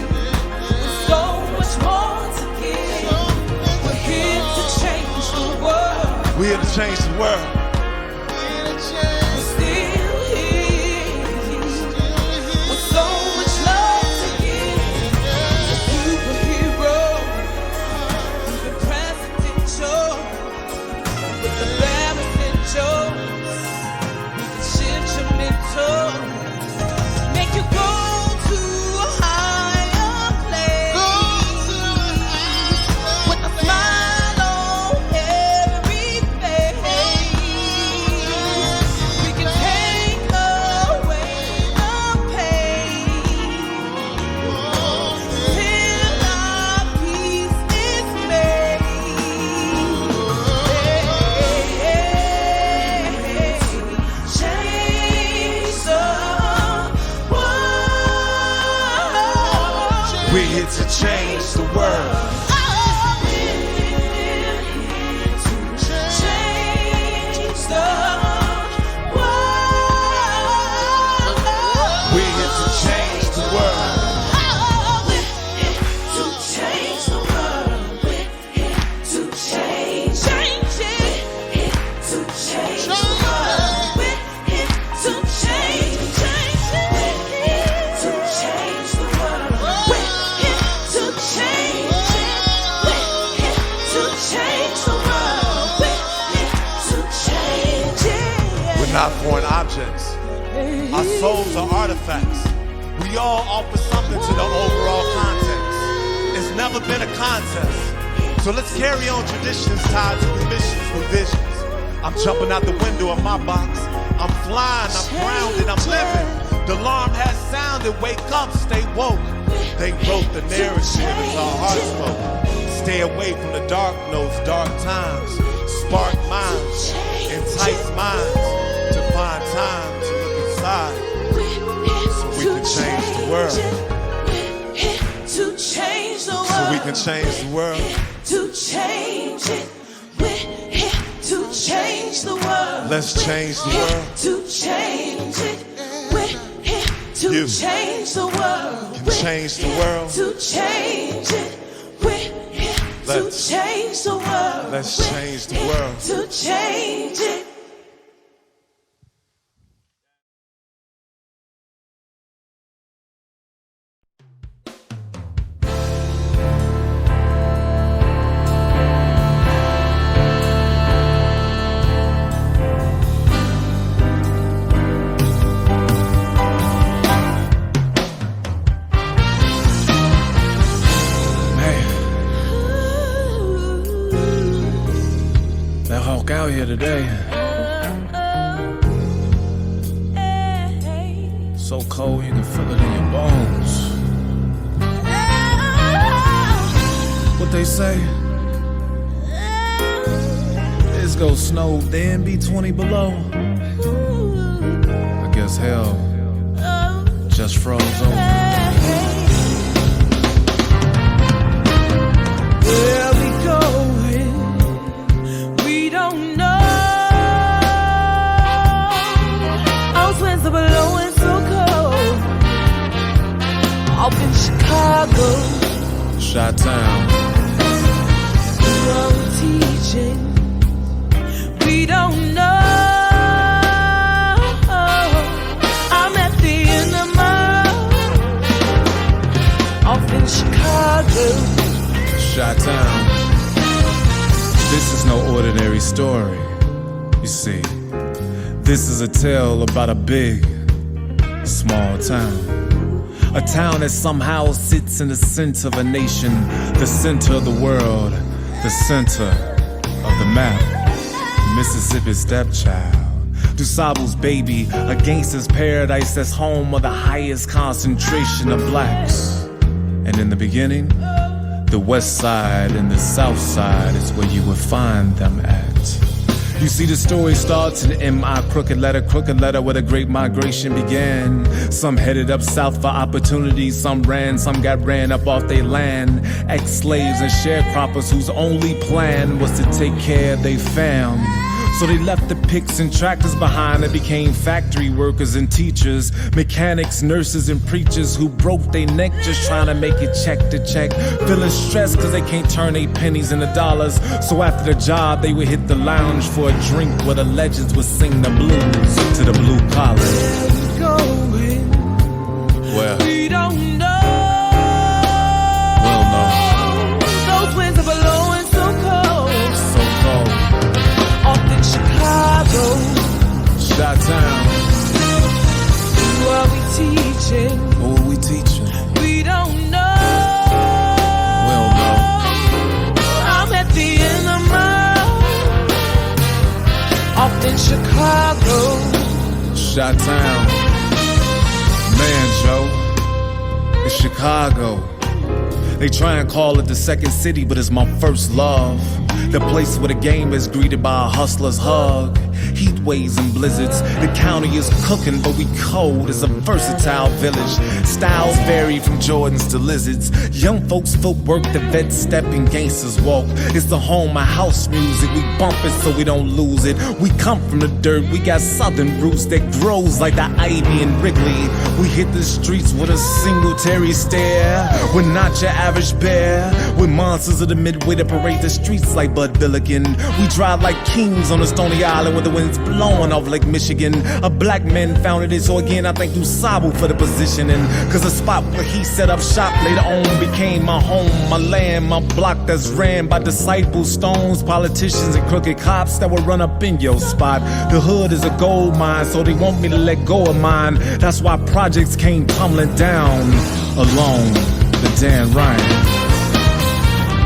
So much more to give. We're here to change the world. We're here to change the world. We're still here with so much love to give. The superhero, the presidential, with the embarrassing jokes, we can shift your mental, make you go. We're here to change the world. We're here to change the world. We're here to change the world. We're here to change it. We're here to change the world. We're here to change it. We're here to change the world. We're here to change it. We're here to change the world. We're here to change it. We're not foreign objects. Our souls are artifacts. We all offer something to the overall context. It's never been a contest. So let's carry on traditions tied to new missions, new visions. I'm jumping out the window of my box. I'm flying, I'm grounded, I'm living. The alarm has sounded, wake up, stay woke. They wrote the narrative as our hearts spoke. Stay away from the dark notes, dark times. Spark minds, entice minds to find time to look inside. So we can change the world. To change the world. So we can change the world. To change it. We're here to change the world. Let's change the world. To change it. We're here to change the world. Can change the world. To change it. We're here to change the world. Let's change the world. To change it. here today. So cold you can feel it in your bones. What they say? It's go snow, then be 20 below. I guess hell just froze over. Where we going? We don't know. Those winds are blowing so cold. Off in Chicago, Chi-Town. no teaching. We don't know. I'm at the end of my off in Chicago. Chi-Town. This is no ordinary story. You see, this is a tale about a big, small town. A town that somehow sits in the center of a nation, the center of the world, the center of the map. Mississippi's stepchild, DuSable's baby, a gangster's paradise that's home of the highest concentration of blacks. And in the beginning, the west side and the south side is where you would find them at. You see, the story starts in M.I. Crooked letter where the great migration began. Some headed up south for opportunities, some ran up off their land. Ex-slaves and sharecroppers whose only plan was to take care of their fam. So they left the picks and tractors behind and became factory workers and teachers, mechanics, nurses, and preachers who broke their neck just trying to make it check to check. Feeling stressed cause they can't turn their pennies into dollars. So after the job, they would hit the lounge for a drink where the legends would sing the blues to the blue collar. Well, We don't know. we'll know. Those winds are blowing so cold. So cold. Off in Chicago, Chi-Town. who are we teaching? Who are we teaching? We don't know. We'll know. I'm at the end of my off in Chicago. Chi-Town. Man, Joe, it's Chicago. They try and call it the second city, but it's my first love. The place where the game is greeted by a hustler's hug. Heat waves and blizzards. The county is cooking, but we cold. It's a versatile village. Styles vary from Jordans to lizards. Young folks footwork, the vets step and gangsters walk. It's the home of house music. We bump it so we don't lose it. We come from the dirt. We got southern roots that grows like the ivy in Wrigley. We hit the streets with a Singletary stare. We're not your average bear. We're monsters of the midway that parade the streets like Bud Billiken. We drive like kings on a stony island with the wind's blowing off Lake Michigan. A black man founded it, so again I thank DuSable for the positioning. Cause the spot where he set up shop later on became my home, my land, my block that's ran by disciples, stones, politicians, and crooked cops that will run up in your spot. The hood is a gold mine, so they want me to let go of mine. That's why projects came tumbling down along the Dan Ryan.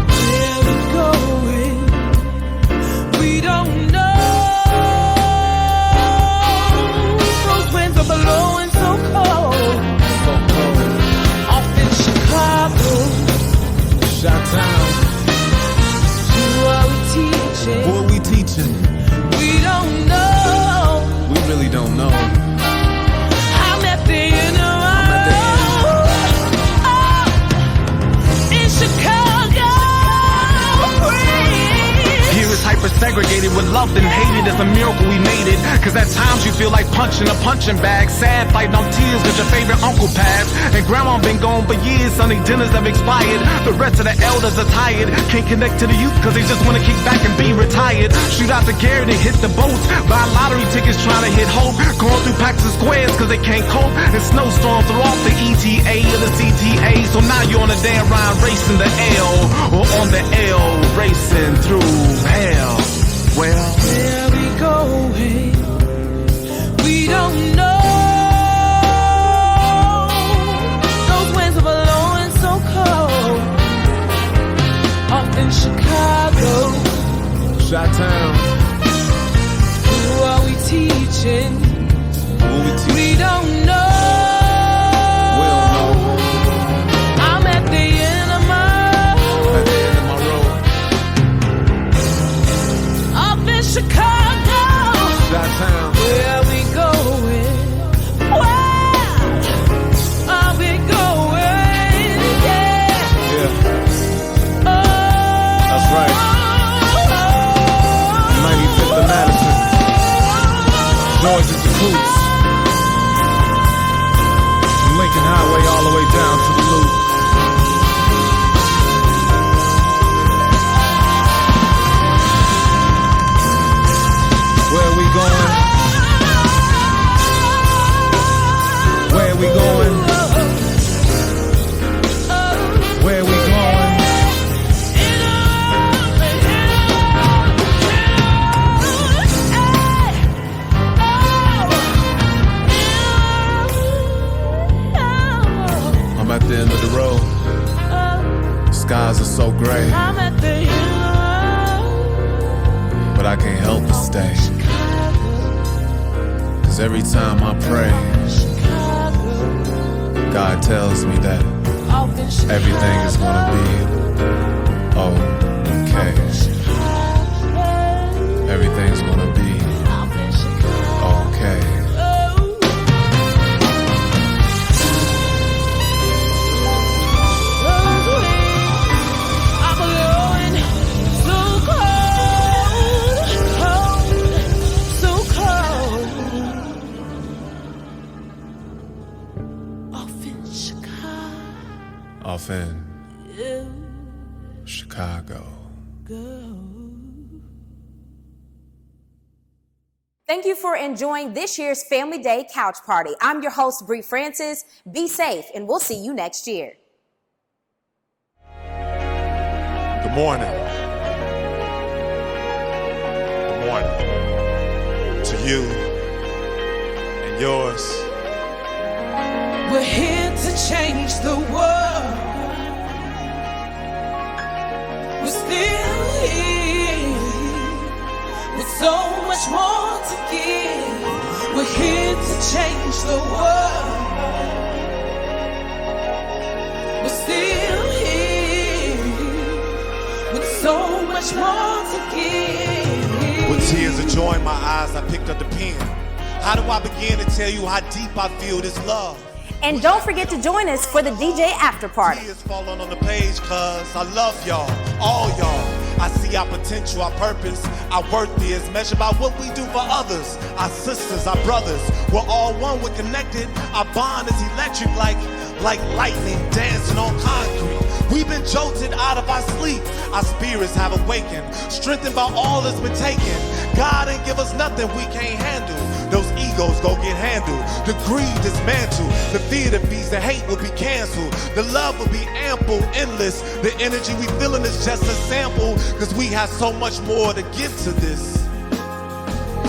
Where we going? We don't know. Those winds are blowing so cold. Off in Chicago, Chi-Town. who are we teaching? Who are we teaching? We don't know. We really don't know. I'm at the end of my in Chicago. Here is hyper-segregated with loved and hated. It's a miracle we made it. Cause at times you feel like punching a punching bag. Sad fighting on tears with your favorite uncle passed. And grandma been gone for years, Sunday dinners have expired. The rest of the elders are tired. Can't connect to the youth cause they just wanna kick back and be retired. Shoot out the Garrett and hit the boats. Buy lottery tickets trying to hit hope. Going through packs of squares cause they can't cope. And snowstorms are off the ETA or the CTA. So now you're on the Dan Ryan racing the L. Or on the L racing through hell. Well, where we going? We don't know. Those winds are blowing so cold. Off in Chicago, Chi-Town. the end of the road. The skies are so gray, I'm at the end but I can't help but stay. 'Cause every time I pray, God tells me that everything is gonna be okay. Everything's gonna be okay. I'm going so cold, so cold. Off in Chicago. Off in Chicago. Thank you for enjoying this year's Family Day Couch Party. I'm your host, Bree Francis. Be safe, and we'll see you next year. Good morning. Good morning to you and yours. We're here to change the world. We're still here with so much more to give. We're here to change the world. We're still here with so much more to give. With tears of joy in my eyes, I picked up the pen. How do I begin to tell you how deep I feel this love? And don't forget to join us for the DJ After Party. Tears falling on the page, cause I love y'all, all y'all. I see our potential, our purpose, our worth is measured by what we do for others. Our sisters, our brothers, we're all one, we're connected. Our bond is electric like lightning dancing on concrete. We've been jolted out of our sleep. Our spirits have awakened, strengthened by all that's been taken. God ain't give us nothing we can't handle. Those egos go get handled. The greed dismantled. The fear that feeds the hate will be canceled. The love will be ample, endless. The energy we feeling is just a sample. Cause we have so much more to give to this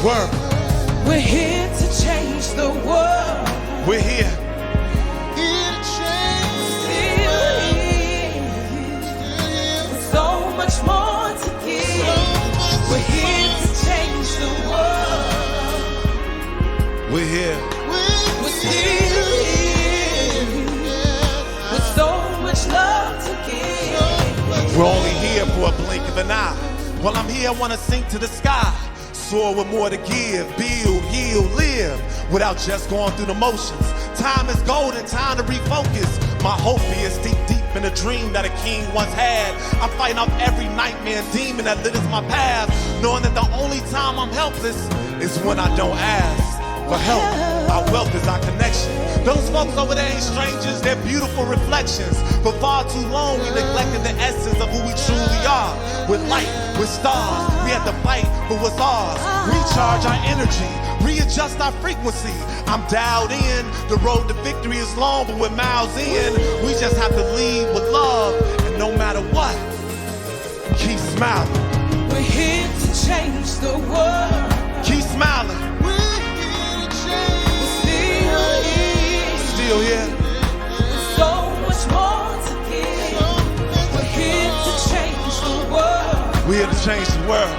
world. We're here to change the world. We're here. So much more to give. We're here to change the world. We're here. We're still here with so much love to give. We're only here for a blink of an eye. While I'm here, I wanna sink to the sky. Soar with more to give, build, yield, live, without just going through the motions. Time is gold and time to refocus. My hope is deep in a dream that a king once had. I'm fighting off every nightmare and demon that litters my path, knowing that the only time I'm helpless is when I don't ask for help. Our wealth is our connection. Those folks over there ain't strangers, they're beautiful reflections. For far too long, we neglected the essence of who we truly are. With light, with stars, we had to fight for what's ours. Recharge our energy, readjust our frequency. I'm dialed in, the road to victory is long, but we're miles in. We just have to lead with love, and no matter what, keep smiling. We're here to change the world. Keep smiling. Still here. So much more to give. We're here to change the world. We're here to change the world.